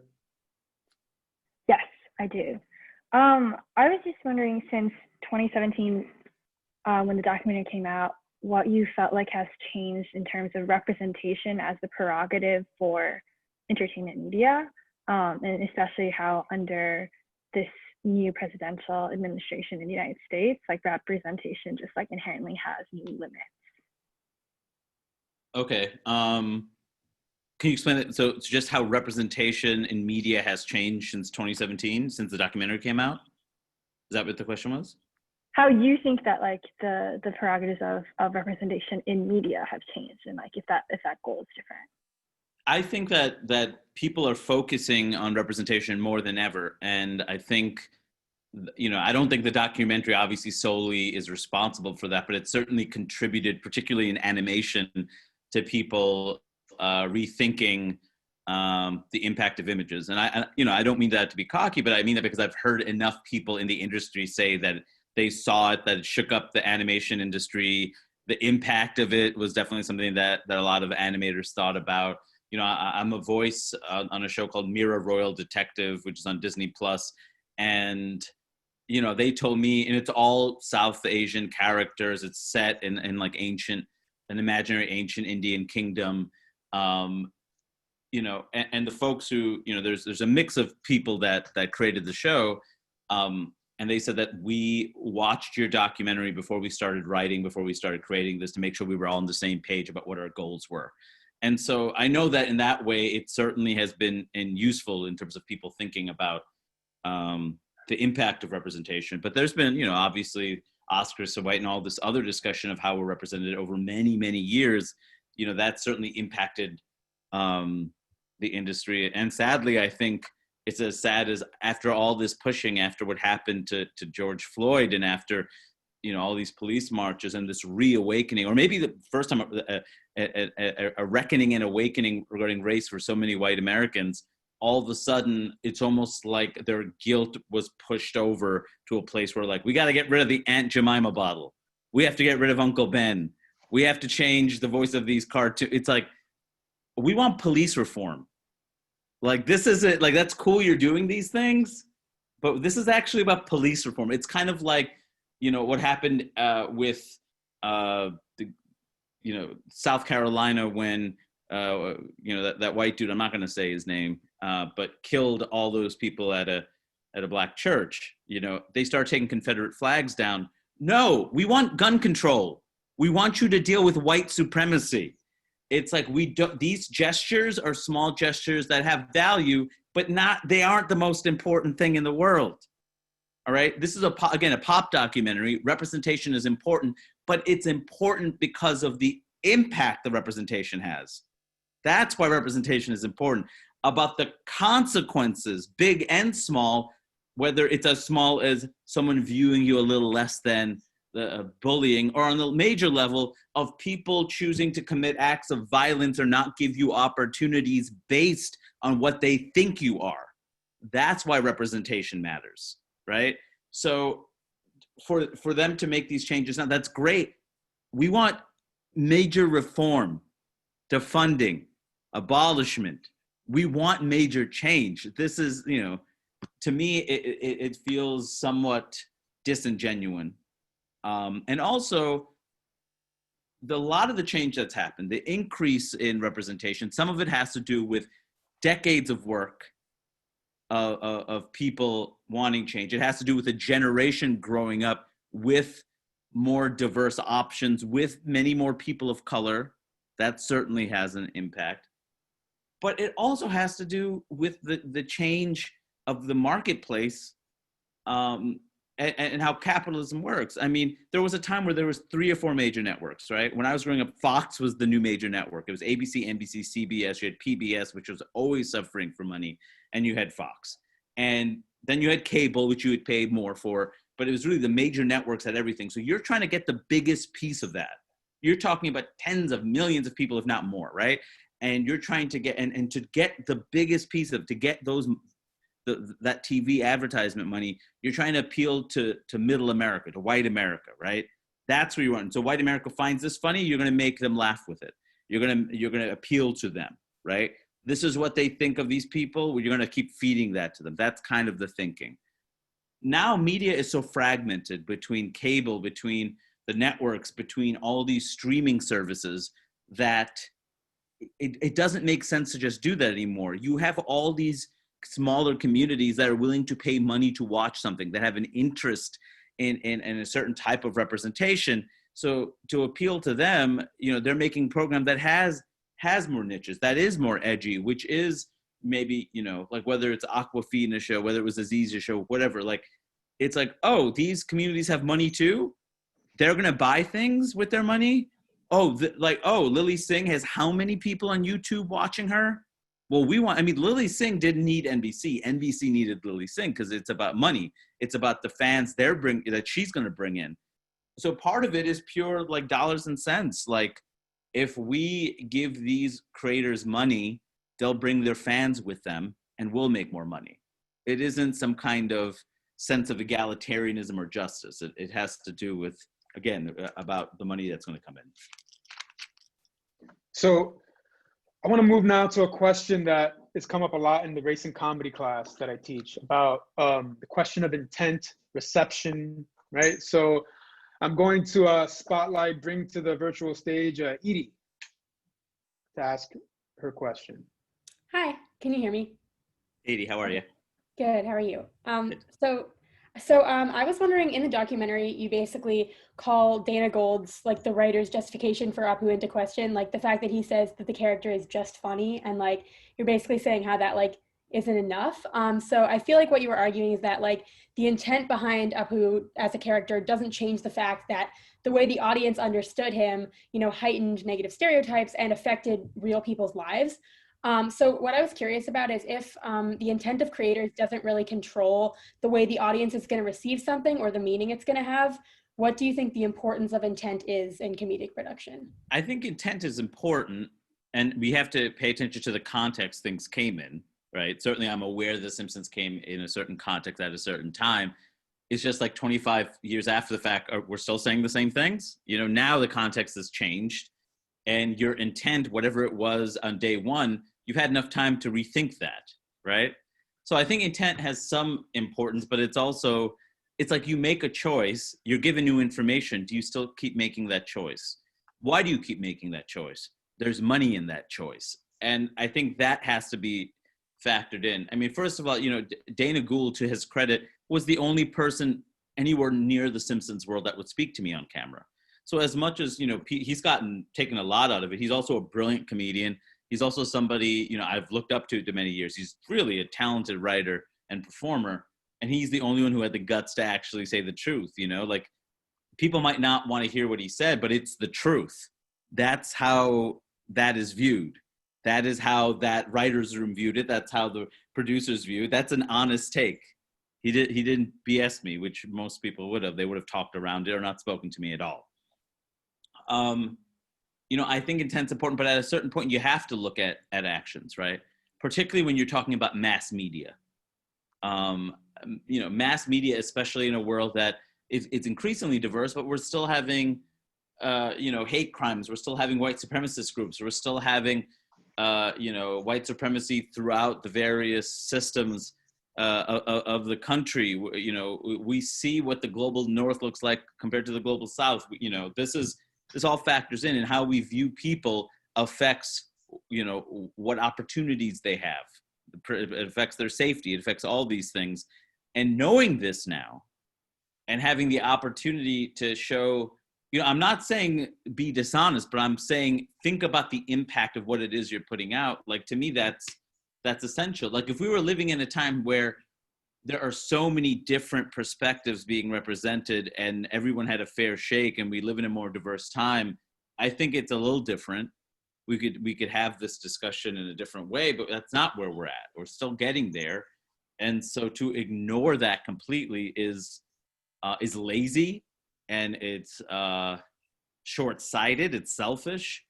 Yes, I do. I was just wondering, since 2017, when the documentary came out, what you felt like has changed in terms of representation as the prerogative for entertainment media, and especially how under this new presidential administration in the United States, like representation just like inherently has new limits. Okay. Can you explain it? So it's just how representation in media has changed since 2017, since the documentary came out? Is that what the question was? How you think that like the prerogatives of representation in media have changed, and like if that goal is different. I think that people are focusing on representation more than ever. And I think, you know, I don't think the documentary obviously solely is responsible for that, but it certainly contributed, particularly in animation, to people rethinking the impact of images. And I don't mean that to be cocky, but I mean that because I've heard enough people in the industry say that they saw it, that it shook up the animation industry. The impact of it was definitely something that a lot of animators thought about. You know, I'm a voice on a show called Mira Royal Detective, which is on Disney+. And, you know, they told me, and it's all South Asian characters. It's set in like an imaginary ancient Indian kingdom. You know, and the folks who, you know, there's a mix of people that created the show. And they said that we watched your documentary before we started writing, before we started creating this, to make sure we were all on the same page about what our goals were. And so I know that in that way, it certainly has been useful in terms of people thinking about the impact of representation. But there's been, you know, obviously Oscars so white and all this other discussion of how we're represented over many, many years. You know, that certainly impacted the industry. And sadly, I think it's as sad as after all this pushing, after what happened to George Floyd, and after, you know, all these police marches and this reawakening, or maybe the first time a reckoning and awakening regarding race for so many white Americans, all of a sudden it's almost like their guilt was pushed over to a place where, like, we got to get rid of the Aunt Jemima bottle. We have to get rid of Uncle Ben. We have to change the voice of these cartoons. It's like, we want police reform. Like, this is it. Like, that's cool, you're doing these things, but this is actually about police reform. It's kind of like, you know, what happened with South Carolina when, you know, that white dude, I'm not going to say his name, but killed all those people at a black church. You know, they started taking Confederate flags down. No, we want gun control. We want you to deal with white supremacy. It's like, these gestures are small gestures that have value, but they aren't the most important thing in the world. All right. This is again, a pop documentary. Representation is important, but it's important because of the impact the representation has. That's why representation is important. About the consequences, big and small, whether it's as small as someone viewing you a little less than the bullying, or on the major level of people choosing to commit acts of violence or not give you opportunities based on what they think you are. That's why representation matters, right? So for them to make these changes now, that's great. We want major reform, defunding, abolishment. We want major change. This is, you know, to me, it feels somewhat disingenuous. And also, a lot of the change that's happened, the increase in representation, some of it has to do with decades of work of people wanting change. It has to do with a generation growing up with more diverse options, with many more people of color. That certainly has an impact. But it also has to do with the change of the marketplace and how capitalism works. I mean, there was a time where there was 3 or 4 major networks, right? When I was growing up, Fox was the new major network. It was ABC, NBC, CBS. You had PBS, which was always suffering for money, and you had Fox. And then you had cable, which you would pay more for, but it was really the major networks had everything. So you're trying to get the biggest piece of that. You're talking about tens of millions of people, if not more, right? And you're trying to get, and to get the biggest piece of, to get those, that TV advertisement money, you're trying to appeal to middle America, to white America, right? That's where you want. So white America finds this funny, you're going to make them laugh with it. You're going to appeal to them, right? This is what they think of these people. You're going to keep feeding that to them. That's kind of the thinking. Now media is so fragmented between cable, between the networks, between all these streaming services, that it doesn't make sense to just do that anymore. You have all these smaller communities that are willing to pay money to watch something, that have an interest in a certain type of representation. So to appeal to them, you know, they're making a program that has more niches, that is more edgy, which is maybe, you know, like whether it's Aquafina show, whether it was Azizia show, whatever, like, it's like, oh, these communities have money too? They're gonna buy things with their money? Oh, Lilly Singh has how many people on YouTube watching her? Well, Lilly Singh didn't need NBC. NBC needed Lilly Singh because it's about money. It's about the fans that she's gonna bring in. So part of it is pure like dollars and cents. Like, if we give these creators money, they'll bring their fans with them and we'll make more money. It isn't some kind of sense of egalitarianism or justice. It has to do with, again, about the money that's going to come in. So I want to move now to a question that has come up a lot in the racing comedy class that I teach about the question of intent, reception, right? So I'm going to bring to the virtual stage Edie to ask her question. Hi, can you hear me? Edie, how are you? Good, how are you? I was wondering, in the documentary, you basically call Dana Gold's, like, the writer's justification for Apu into question, like the fact that he says that the character is just funny, and like, you're basically saying how that like isn't enough. So I feel like what you were arguing is that like the intent behind Apu as a character doesn't change the fact that the way the audience understood him, you know, heightened negative stereotypes and affected real people's lives. So what I was curious about is if the intent of creators doesn't really control the way the audience is going to receive something or the meaning it's going to have, what do you think the importance of intent is in comedic production? I think intent is important, and we have to pay attention to the context things came in, right? Certainly I'm aware The Simpsons came in a certain context at a certain time. It's just like 25 years after the fact, we're still saying the same things. You know, now the context has changed, and your intent, whatever it was on day one, you've had enough time to rethink that, right? So I think intent has some importance, but it's also, it's like you make a choice, you're given new information, do you still keep making that choice? Why do you keep making that choice? There's money in that choice. And I think that has to be factored in. I mean, first of all, you know, Dana Gould, to his credit, was the only person anywhere near the Simpsons world that would speak to me on camera. So as much as, you know, he's taken a lot out of it, he's also a brilliant comedian. He's also somebody, you know, I've looked up to many years. He's really a talented writer and performer. and he's the only one who had the guts to actually say the truth. You know, like people might not want to hear what he said, but it's the truth. That's how that is viewed. That is how that writer's room viewed it. That's how the producers view it. That's an honest take. He didn't BS me, which most people would have. They would have talked around it or not spoken to me at all. You know, I think intent's important, but at a certain point, you have to look at actions, right? Particularly when you're talking about mass media. You know, mass media, especially in a world that it's increasingly diverse, but we're still having, you know, hate crimes. We're still having white supremacist groups. We're still having, you know, white supremacy throughout the various systems of the country. You know, we see what the global North looks like compared to the global South. You know, this all factors in, and how we view people affects, you know, what opportunities they have. It affects their safety. It affects all these things. And knowing this now, and having the opportunity to show, you know, I'm not saying be dishonest, but I'm saying think about the impact of what it is you're putting out. Like, to me, that's essential. Like, if we were living in a time where there are so many different perspectives being represented and everyone had a fair shake, and we live in a more diverse time, I think it's a little different. We could have this discussion in a different way, but that's not where we're at. We're still getting there. And so to ignore that completely is lazy, and it's short-sighted, it's selfish.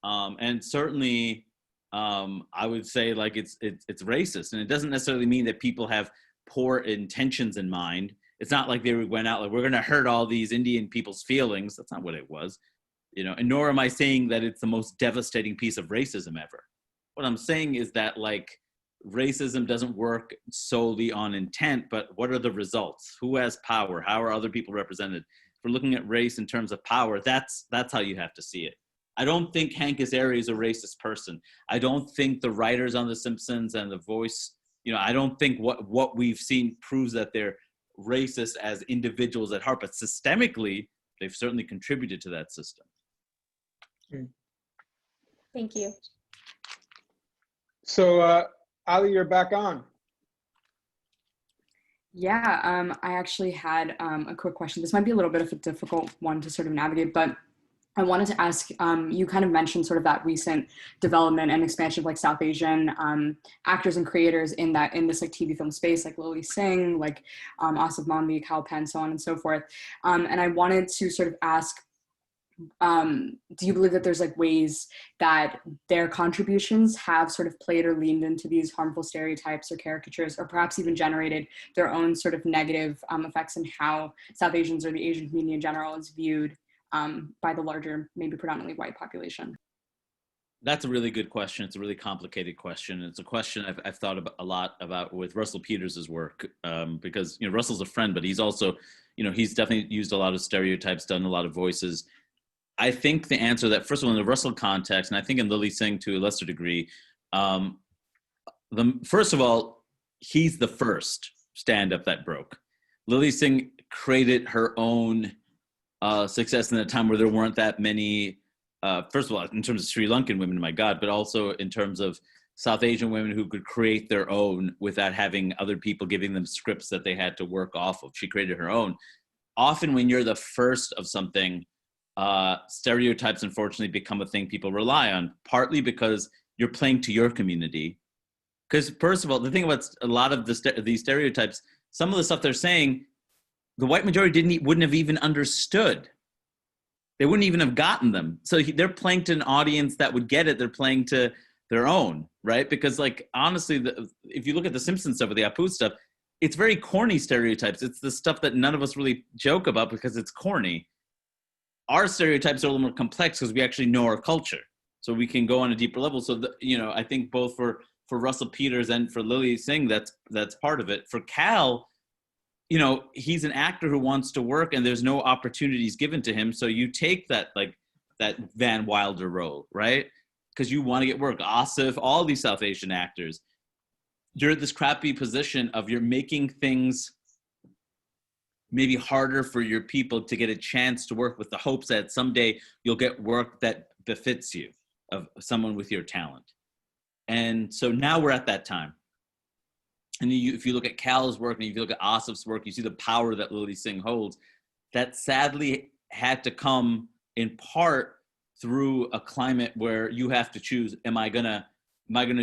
And certainly I would say, like, it's racist. And it doesn't necessarily mean that people have poor intentions in mind. It's not like they went out like, we're going to hurt all these Indian people's feelings. That's not what it was, you know. And nor am I saying that it's the most devastating piece of racism ever. What I'm saying is that, like, racism doesn't work solely on intent, but what are the results? Who has power? How are other people represented? If we're looking at race in terms of power, that's how you have to see it. I don't think Hank Azaria is a racist person. I don't think the writers on The Simpsons and The Voice, you know, I don't think what we've seen proves that they're racist as individuals at heart, but systemically, they've certainly contributed to that system. Thank you. So, Ali, you're back on. Yeah, I actually had a quick question. This might be a little bit of a difficult one to sort of navigate, but I wanted to ask, you kind of mentioned sort of that recent development and expansion of like South Asian actors and creators in this like TV film space, like Lily Singh, like Asif Mambi, Kal Penn, so on and so forth. And I wanted to sort of ask, do you believe that there's like ways that their contributions have sort of played or leaned into these harmful stereotypes or caricatures, or perhaps even generated their own sort of negative effects in how South Asians or the Asian community in general is viewed by the larger, maybe predominantly white population? That's a really good question. It's a really complicated question. It's a question I've thought about a lot about with Russell Peters' work, because, you know, Russell's a friend, but he's also, you know, he's definitely used a lot of stereotypes, done a lot of voices. I think the answer that, first of all, in the Russell context, and I think in Lily Singh to a lesser degree, first of all, he's the first stand-up that broke. Lily Singh created her own success in a time where there weren't that many, first of all, in terms of Sri Lankan women, my God, but also in terms of South Asian women who could create their own without having other people giving them scripts that they had to work off of. She created her own. Often when you're the first of something, stereotypes unfortunately become a thing people rely on, partly because you're playing to your community. Because first of all, the thing about a lot of these stereotypes, some of the stuff they're saying, the white majority wouldn't have even understood. They wouldn't even have gotten them. So they're playing to an audience that would get it. They're playing to their own, right? Because, like, honestly, if you look at the Simpsons stuff or the Apu stuff, it's very corny stereotypes. It's the stuff that none of us really joke about because it's corny. Our stereotypes are a little more complex because we actually know our culture, so we can go on a deeper level. So, you know, I think both for Russell Peters and for Lily Singh, that's part of it. For Kal, you know, he's an actor who wants to work, and there's no opportunities given to him. So you take that Van Wilder role, right? Because you want to get work. Asif, all these South Asian actors, you're at this crappy position of you're making things maybe harder for your people to get a chance to work with the hopes that someday you'll get work that befits you, of someone with your talent. And so now we're at that time. And if you look at Cal's work and if you look at Asif's work, you see the power that Lilly Singh holds. That sadly had to come in part through a climate where you have to choose: am I gonna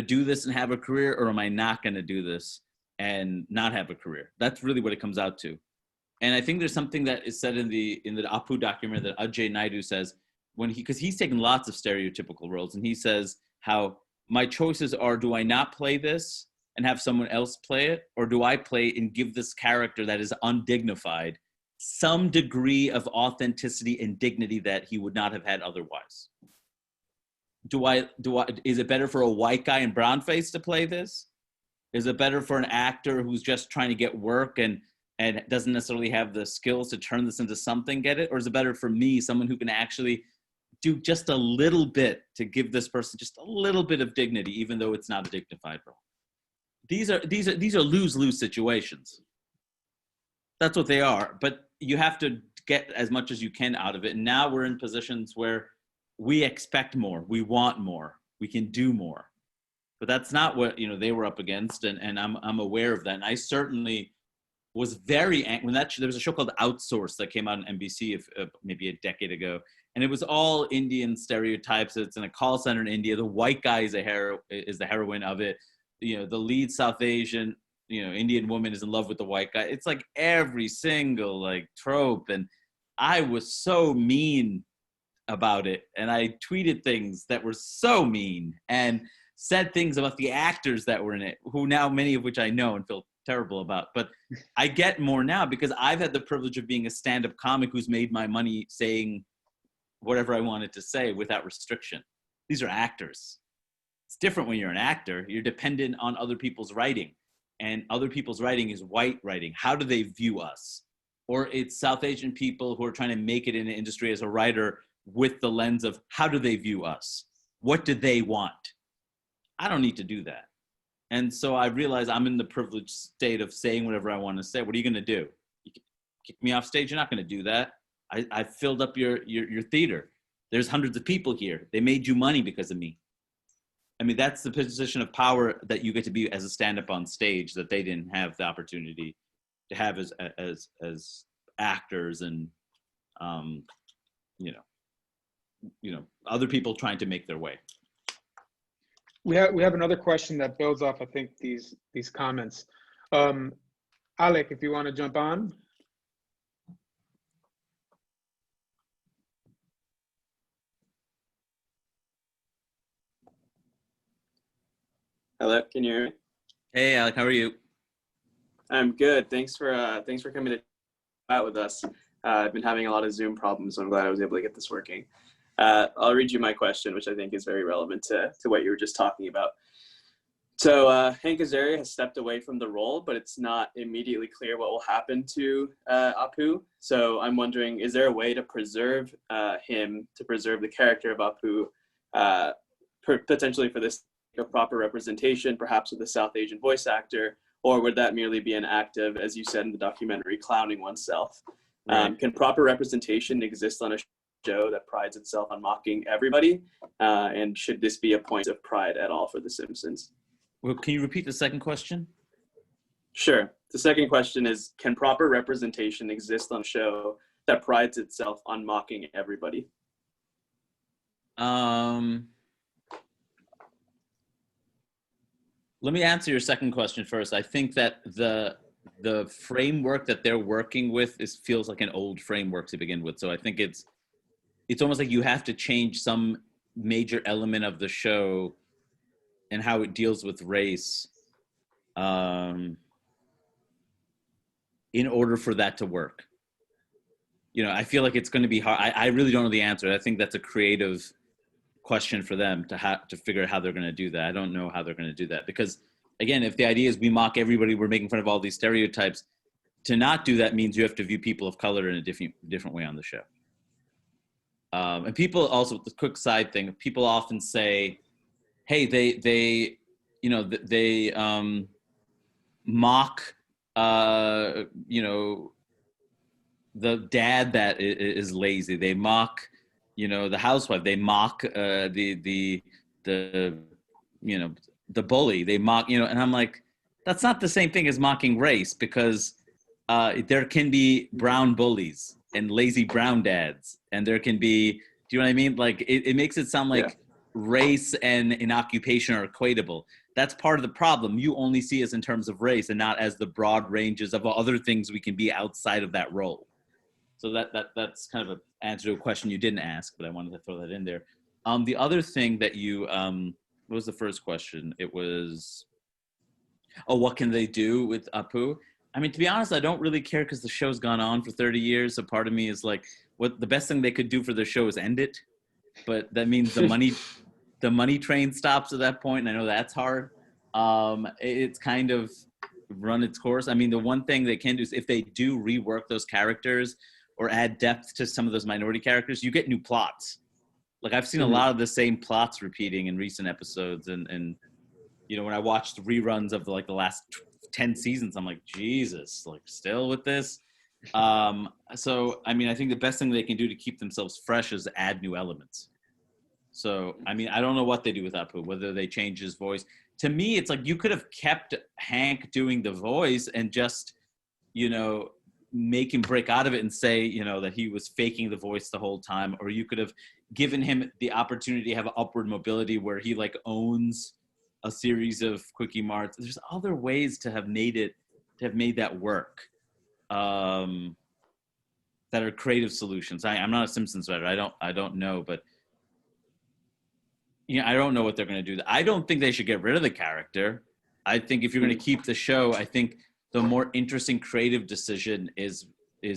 do this and have a career, or am I not gonna do this and not have a career? That's really what it comes out to. And I think there's something that is said in the Apu documentary that Ajay Naidu says, because he's taken lots of stereotypical roles, and he says how my choices are: do I not play this and have someone else play it, or do I play and give this character that is undignified some degree of authenticity and dignity that he would not have had otherwise? Is it better for a white guy in brown face to play this? Is it better for an actor who's just trying to get work and doesn't necessarily have the skills to turn this into something, get it? Or is it better for me, someone who can actually do just a little bit to give this person just a little bit of dignity, even though it's not a dignified role? These are lose-lose situations. That's what they are. But you have to get as much as you can out of it. And now we're in positions where we expect more, we want more, we can do more. But that's not what they were up against, and I'm aware of that. And I certainly was very angry when there was a show called Outsourced that came out on NBC maybe a decade ago, and it was all Indian stereotypes. It's in a call center in India. The white guy is the heroine of it. The lead South Asian Indian woman is in love with the white guy. It's like every single trope, and I was so mean about it, and I tweeted things that were so mean and said things about the actors that were in it, who now many of which I know and feel terrible about. But I get more now because I've had the privilege of being a stand-up comic who's made my money saying whatever I wanted to say without restriction. These are actors. It's different when you're an actor. You're dependent on other people's writing, and other people's writing is white writing. How do they view us? Or it's South Asian people who are trying to make it in the industry as a writer with the lens of how do they view us? What do they want? I don't need to do that. And so I realize I'm in the privileged state of saying whatever I want to say. What are you going to do? You kick me off stage? You're not going to do that. I filled up your theater. There's hundreds of people here. They made you money because of me. I mean, that's the position of power that you get to be as a stand-up on stage that they didn't have the opportunity to have as actors and, other people trying to make their way. We have another question that builds off, I think, these comments. Alec, if you want to jump on. Hello, can you hear me? Hey, Alec, how are you? I'm good. Thanks for coming to chat with us. I've been having a lot of Zoom problems, so I'm glad I was able to get this working. I'll read you my question, which I think is very relevant to what you were just talking about. So Hank Azaria has stepped away from the role, but it's not immediately clear what will happen to Apu. So I'm wondering, is there a way to preserve him, to preserve the character of Apu, potentially for this proper representation, perhaps with a South Asian voice actor, or would that merely be an act of, as you said in the documentary, clowning oneself? Right. Can proper representation exist on a show that prides itself on mocking everybody? And should this be a point of pride at all for The Simpsons? Well, can you repeat the second question? Sure. The second question is, can proper representation exist on a show that prides itself on mocking everybody? Let me answer your second question first. I think that the framework that they're working with feels like an old framework to begin with. So I think it's almost like you have to change some major element of the show and how it deals with race in order for that to work. I feel like it's going to be hard. I really don't know the answer. I think that's a creative question for them to figure out how they're going to do that. I don't know how they're going to do that because, again, if the idea is we mock everybody, we're making fun of all these stereotypes, to not do that means you have to view people of color in a different way on the show. And people also, the quick side thing, people often say, hey, they mock, the dad that is lazy. They mock, the housewife. They mock the bully. They mock, and I'm like, That's not the same thing as mocking race, because there can be brown bullies and lazy brown dads, and there can be, do you know what I mean? Like it makes it sound like race and an occupation are equatable. That's part of the problem. You only see us in terms of race and not as the broad ranges of other things we can be outside of that role. So that's kind of an answer to a question you didn't ask, but I wanted to throw that in there. The other thing that you, what was the first question? It was, oh, what can they do with Apu? I mean, to be honest, I don't really care because the show's gone on for 30 years. So part of me is like, what the best thing they could do for the show is end it. But that means the money train stops at that point, and I know that's hard. It's kind of run its course. I mean, the one thing they can do is if they do rework those characters or add depth to some of those minority characters, you get new plots. Like I've seen a lot of the same plots repeating in recent episodes, and you know, when I watched reruns of the last 10 seasons, I'm like, Jesus, like still with this. So I mean, I think the best thing they can do to keep themselves fresh is add new elements. So I mean, I don't know what they do with Apu, whether they change his voice. To me, it's like you could have kept Hank doing the voice and just, you know, make him break out of it and say, you know, that he was faking the voice the whole time, or you could have given him the opportunity to have upward mobility where he like owns a series of Quickie Marts. There's other ways to have made that work, that are creative solutions. I'm not a Simpsons writer. I don't know, but you know, I don't know what they're going to do. I don't think they should get rid of the character. I think if you're going to keep the show, I think the more interesting creative decision is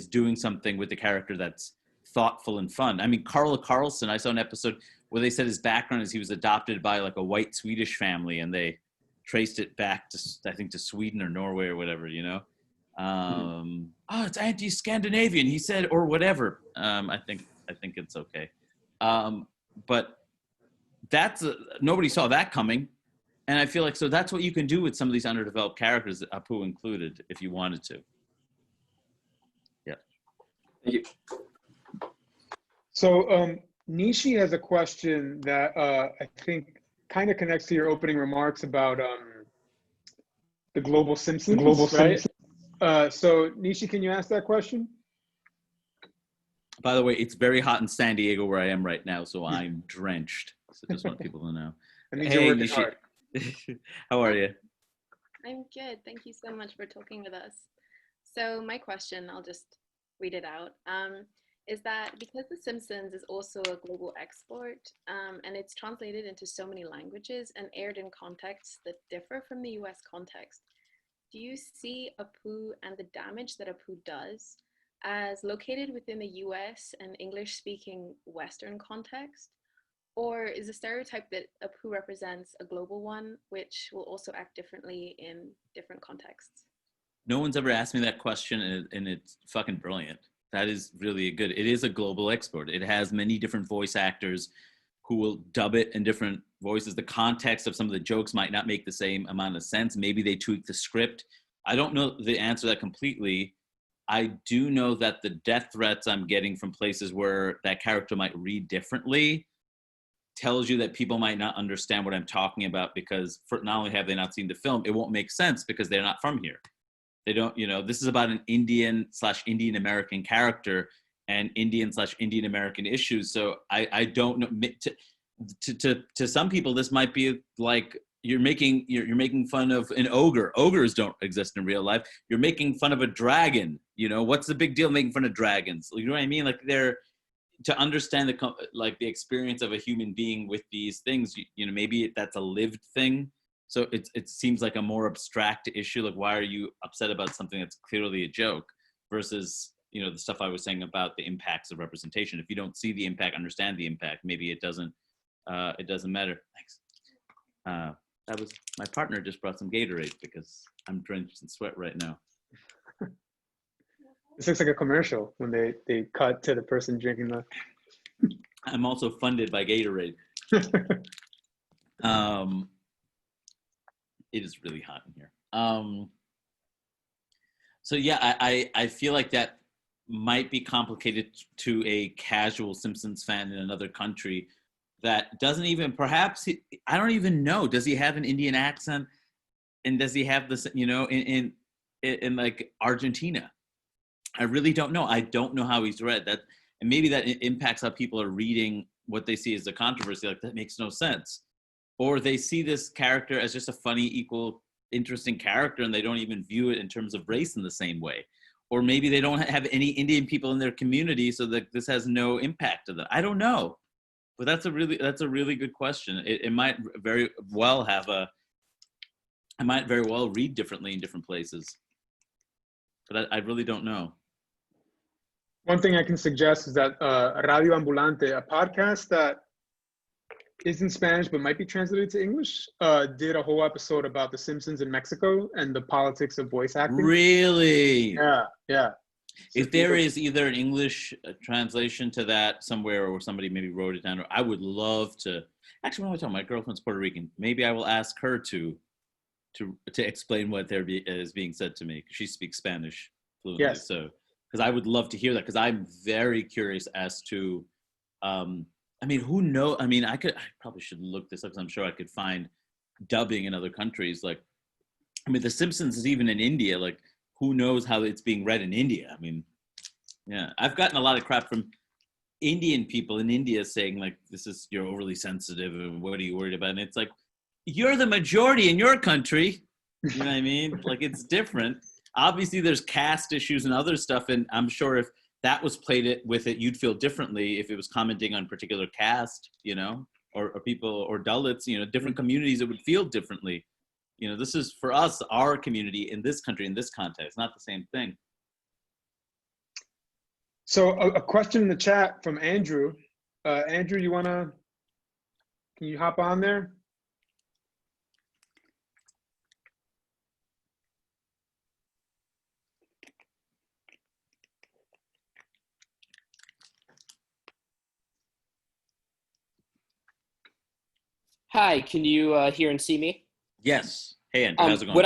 doing something with the character that's thoughtful and fun. I mean, Carla Carlson, I saw an episode where they said his background is he was adopted by like a white Swedish family, and they traced it back to, I think, to Sweden or Norway or whatever, you know? Oh, it's anti-Scandinavian, he said, or whatever. I think it's okay. But nobody saw that coming. And I feel like, so that's what you can do with some of these underdeveloped characters, Apu included, if you wanted to. Yeah. Thank you. So Nishi has a question that I think kind of connects to your opening remarks about the global Simpsons, right? So Nishi, can you ask that question? By the way, it's very hot in San Diego where I am right now, so I'm drenched. So just want people to know. That means you're working hard. How are you? I'm good. Thank you so much for talking with us. So my question, I'll just read it out, is that because The Simpsons is also a global export, and it's translated into so many languages and aired in contexts that differ from the US context, do you see Apu and the damage that Apu does as located within the US and English-speaking Western context? Or is the stereotype that Apu represents a global one, which will also act differently in different contexts? No one's ever asked me that question, and it's fucking brilliant. That is really good. It is a global export. It has many different voice actors who will dub it in different voices. The context of some of the jokes might not make the same amount of sense. Maybe they tweak the script. I don't know the answer to that completely. I do know that the death threats I'm getting from places where that character might read differently tells you that people might not understand what I'm talking about, because not only have they not seen the film, it won't make sense because they're not from here. They don't, you know, this is about an Indian/Indian American character and Indian/Indian American issues. So I don't know, to some people, this might be like, you're making fun of an ogre. Ogres don't exist in real life. You're making fun of a dragon. You know, what's the big deal making fun of dragons? You know what I mean? Like to understand the experience of a human being with these things, you know, maybe that's a lived thing. So it seems like a more abstract issue. Like, why are you upset about something that's clearly a joke versus, you know, the stuff I was saying about the impacts of representation. If you don't see the impact, understand the impact, maybe it doesn't matter. Thanks. That was, my partner just brought some Gatorade because I'm drenched in sweat right now. This looks like a commercial when they cut to the person drinking the. I'm also funded by Gatorade. It is really hot in here. So yeah, I feel like that might be complicated to a casual Simpsons fan in another country that doesn't even, perhaps, I don't even know, does he have an Indian accent? and does he have this, in like Argentina? I really don't know. I don't know how he's read that. And maybe that impacts how people are reading what they see as a controversy. Like, that makes no sense. Or they see this character as just a funny, equal, interesting character, and they don't even view it in terms of race in the same way. Or maybe they don't have any Indian people in their community, so that this has no impact to them. I don't know. But that's a really good question. It might very well I might very well read differently in different places. But I really don't know. One thing I can suggest is that Radio Ambulante, a podcast that is in Spanish but might be translated to English, did a whole episode about The Simpsons in Mexico and the politics of voice acting. Really? Yeah. If there is either an English translation to that somewhere, or somebody maybe wrote it down, or I would love to. Actually, when I tell my girlfriend's Puerto Rican, maybe I will ask her to explain what is being said to me. She speaks Spanish fluently, Yes. So because I would love to hear that, because I'm very curious as to, who knows? I probably should look this up, because I'm sure I could find dubbing in other countries. Like, The Simpsons is even in India. Like, who knows how it's being read in India? Yeah, I've gotten a lot of crap from Indian people in India saying, like, you're overly sensitive, and what are you worried about? And it's like, you're the majority in your country. You know what I mean? Like, it's different. Obviously, there's caste issues and other stuff, and I'm sure if that was played with it, you'd feel differently if it was commenting on particular caste, or people, or Dalits, different communities, it would feel differently. This is, for us, our community in this country, in this context, not the same thing. So a question in the chat from Andrew. Andrew, can you hop on there? Hi, can you hear and see me? Yes. Hey, Andrew, how's it going?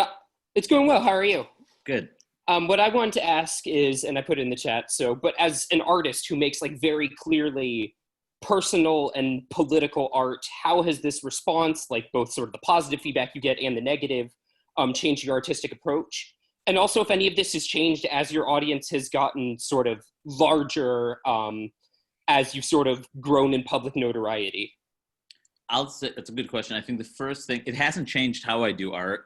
It's going well. How are you? Good. What I wanted to ask is, and I put it in the chat, but as an artist who makes like very clearly personal and political art, how has this response, like both sort of the positive feedback you get and the negative, changed your artistic approach? And also if any of this has changed as your audience has gotten sort of larger, as you've sort of grown in public notoriety? I'll say that's a good question. I think the first thing, it hasn't changed how I do art.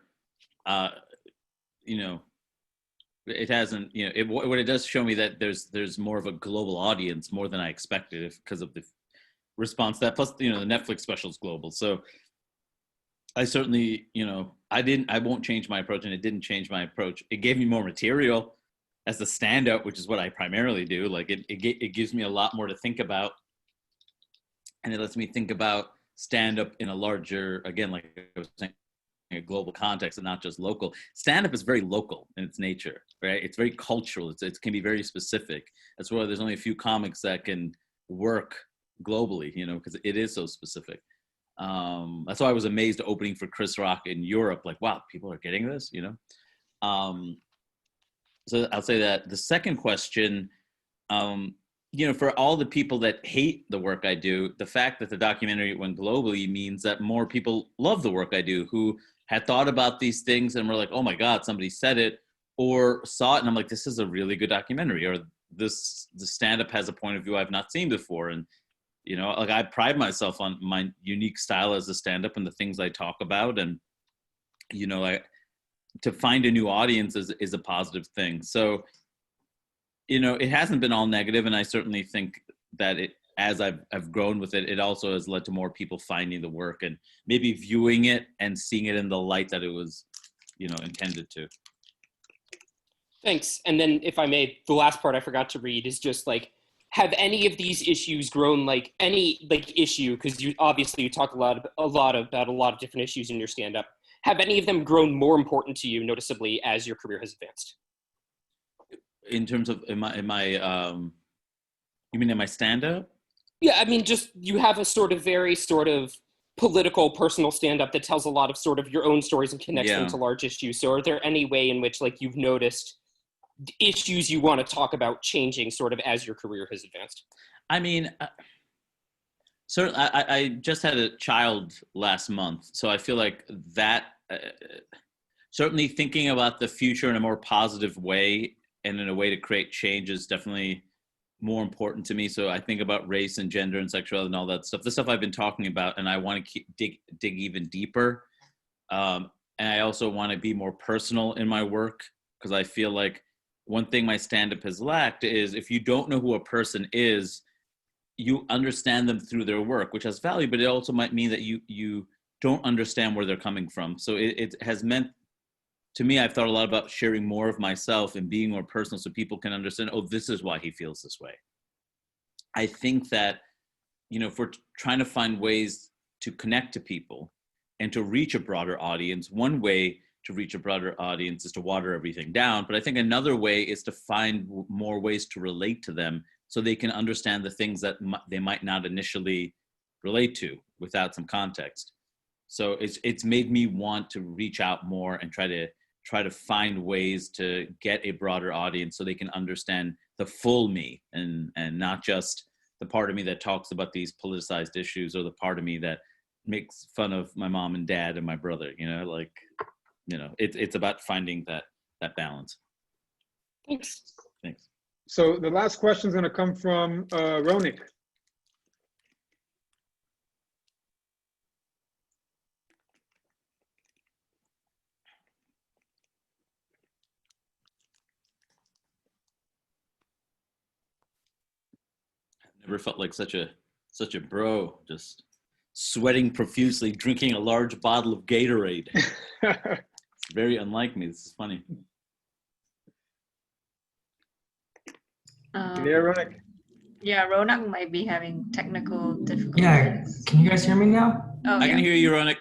It hasn't. What it does show me that there's more of a global audience, more than I expected, because of the response that. Plus, the Netflix special is global. So I certainly, I won't change my approach, and it didn't change my approach. It gave me more material as a standout, which is what I primarily do. Like it gives me a lot more to think about, and it lets me think about stand-up in a larger, again, like I was saying, a global context and not just local. Stand-up is very local in its nature, right? It's very cultural. It can be very specific. That's why there's only a few comics that can work globally, because it is so specific. That's why I was amazed opening for Chris Rock in Europe. Like, wow, people are getting this, So I'll say that. The second question, for all the people that hate the work I do, the fact that the documentary went globally means that more people love the work I do, who had thought about these things and were like, oh my God, somebody said it, or saw it and I'm like, this is a really good documentary, or the stand-up has a point of view I've not seen before. And, like I pride myself on my unique style as a stand-up and the things I talk about. And, to find a new audience is a positive thing. So, it hasn't been all negative, and I certainly think that as I've grown with it, it also has led to more people finding the work and maybe viewing it and seeing it in the light that it was, intended to. Thanks. And then if I may, the last part I forgot to read is just like, have any of these issues grown, like any like issue, because you talk a lot about a lot of different issues in your stand-up. Have any of them grown more important to you noticeably as your career has advanced? In terms of, you mean in my stand-up? Yeah, just you have a sort of very sort of political, personal stand-up that tells a lot of sort of your own stories and connects them to large issues. So are there any way in which like you've noticed issues you want to talk about changing sort of as your career has advanced? Certainly, I just had a child last month, so I feel like that certainly thinking about the future in a more positive way and in a way to create change is definitely more important to me. So I think about race and gender and sexuality and all that stuff, the stuff I've been talking about, and I want to dig even deeper. And I also want to be more personal in my work, because I feel like one thing my stand-up has lacked is if you don't know who a person is, you understand them through their work, which has value, but it also might mean that you don't understand where they're coming from. So it has meant, to me, I've thought a lot about sharing more of myself and being more personal so people can understand, oh, this is why he feels this way. I think that, if we're trying to find ways to connect to people and to reach a broader audience, one way to reach a broader audience is to water everything down. But I think another way is to find more ways to relate to them so they can understand the things that they might not initially relate to without some context. So it's made me want to reach out more and try to find ways to get a broader audience so they can understand the full me and not just the part of me that talks about these politicized issues or the part of me that makes fun of my mom and dad and my brother, it's about finding that balance. Thanks. So the last question is going to come from Ronik. Never felt like such a bro, just sweating profusely, drinking a large bottle of Gatorade. It's very unlike me. This is funny. Ronak. Yeah, Ronak might be having technical difficulties. Yeah, can you guys hear me now? Oh, I can hear you, Ronak.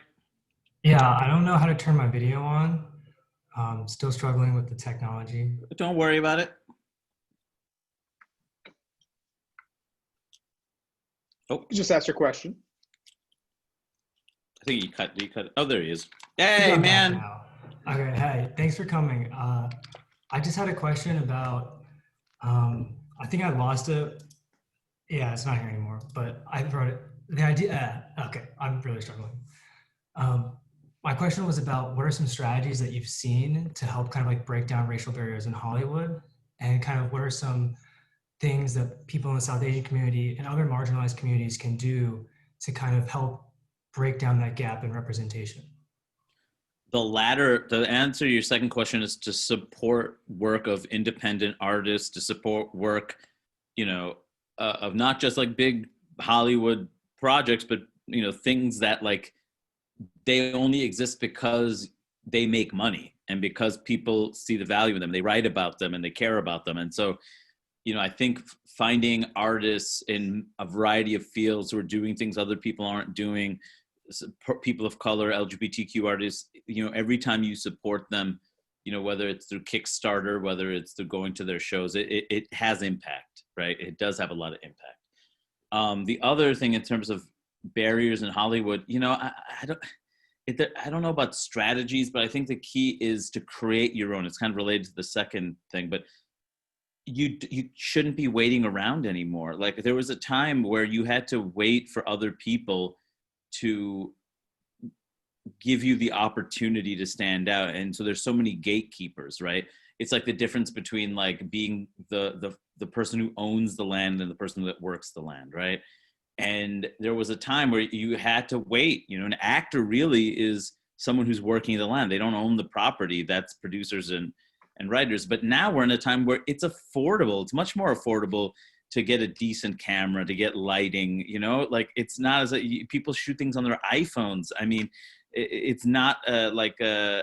Yeah, I don't know how to turn my video on. Still struggling with the technology. Don't worry about it. Oh, just ask your question. I think you cut it. Oh, there he is. Hey, man. Okay, hey, thanks for coming. I just had a question about, I think I lost it. Yeah, it's not here anymore, but I wrote it. The idea, okay, I'm really struggling. My question was about what are some strategies that you've seen to help kind of like break down racial barriers in Hollywood, and kind of what are some things that people in the South Asian community and other marginalized communities can do to kind of help break down that gap in representation? The answer to your second question is to support work of independent artists, to support work, of not just like big Hollywood projects, but, things that like they only exist because they make money and because people see the value in them. They write about them and they care about them. And so, I think finding artists in a variety of fields who are doing things other people aren't doing, people of color, LGBTQ artists, every time you support them, whether it's through Kickstarter, whether it's through going to their shows, it has impact, right? It does have a lot of impact. The other thing in terms of barriers in Hollywood, I don't know about strategies, but I think the key is to create your own. It's kind of related to the second thing, but you shouldn't be waiting around anymore. Like there was a time where you had to wait for other people to give you the opportunity to stand out. And so there's so many gatekeepers, right? It's like the difference between like being the person who owns the land and the person that works the land, right? And there was a time where you had to wait. An actor really is someone who's working the land. They don't own the property. That's producers and writers. But now we're in a time where it's affordable. It's much more affordable to get a decent camera, to get lighting, like it's not as people shoot things on their iPhones. I mean, it's not like a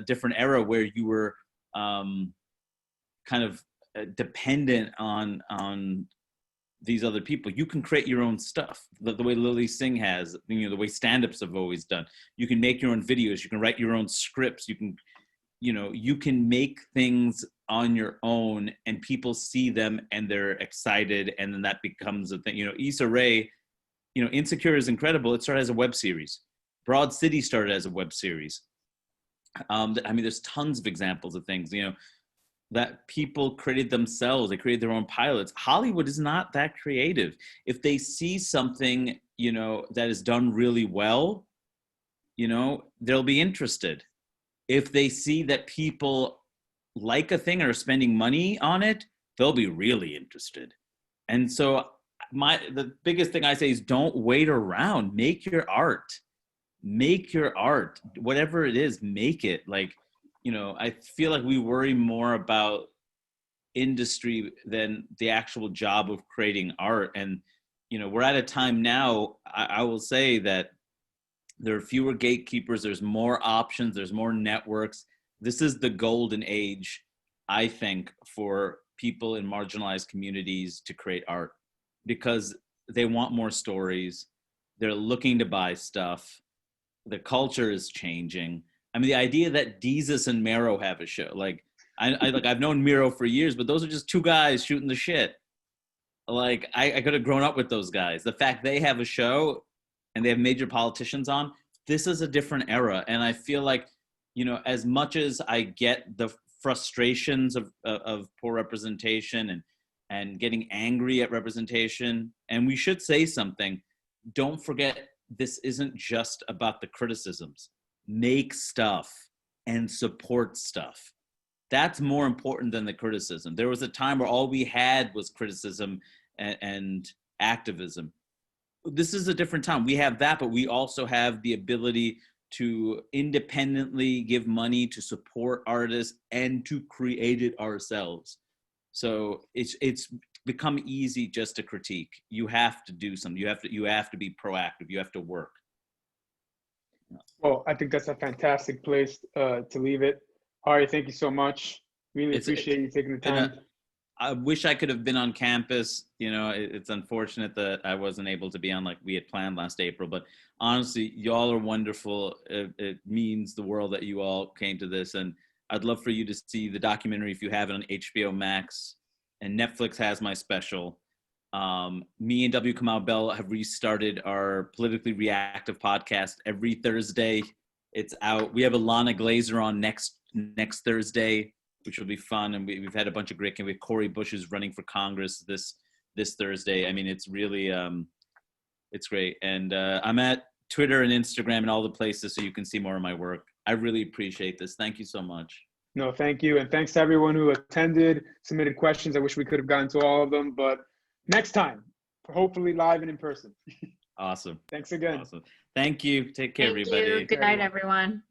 different era where you were kind of dependent on these other people. You can create your own stuff the way Lily Singh has, the way stand-ups have always done. You can make your own videos. You can write your own scripts. You can make things on your own and people see them and they're excited, and then that becomes a thing. Issa Rae, Insecure is incredible. It started as a web series. Broad City started as a web series. There's tons of examples of things, that people created themselves. They created their own pilots. Hollywood is not that creative. If they see something, that is done really well, they'll be interested. if they see that people like a thing or are spending money on it, they'll be really interested. And so the biggest thing I say is don't wait around. Make your art. Make your art. Whatever it is, make it. Like, you know, I feel like we worry more about industry than the actual job of creating art. And, you know, we're at a time now, I will say that there are fewer gatekeepers, there's more options, there's more networks. This is the golden age, I think, for people in marginalized communities to create art, because they want more stories. They're looking to buy stuff. The culture is changing. I mean, the idea that Desus and Mero have a show, like, I've known Mero for years, but those are just two guys shooting the shit. Like, I could have grown up with those guys. The fact they have a show and they have major politicians on, this is a different era. And I feel like, you know, as much as I get the frustrations of poor representation and getting angry at representation, and we should say something, don't forget, this isn't just about the criticisms. Make stuff and support stuff. That's more important than the criticism. There was a time where all we had was criticism and activism. This is a different time. We have that, but we also have the ability to independently give money to support artists and to create it ourselves. So it's become easy just to critique. You have to do something. You have to be proactive. You have to work. Well, I think that's a fantastic place to leave it. Ari, thank you so much. Really appreciate you taking the time. I wish I could have been on campus. You know, it's unfortunate that I wasn't able to be on like we had planned last April, but honestly, y'all are wonderful. It means the world that you all came to this. And I'd love for you to see the documentary if you have it on HBO Max, and Netflix has my special. Me and W. Kamau Bell have restarted our politically reactive podcast every Thursday. It's out. We have Ilana Glazer on next Thursday, which will be fun. And we've had a bunch of great. We have Cori Bush is running for Congress this Thursday. I mean, it's really it's great. And I'm at Twitter and Instagram and all the places so you can see more of my work. I really appreciate this. Thank you so much. No, thank you. And thanks to everyone who attended, submitted questions. I wish we could have gotten to all of them, but next time, hopefully live and in person. Awesome. Thanks again. Awesome. Thank you. Take care, everybody. Good night, everyone.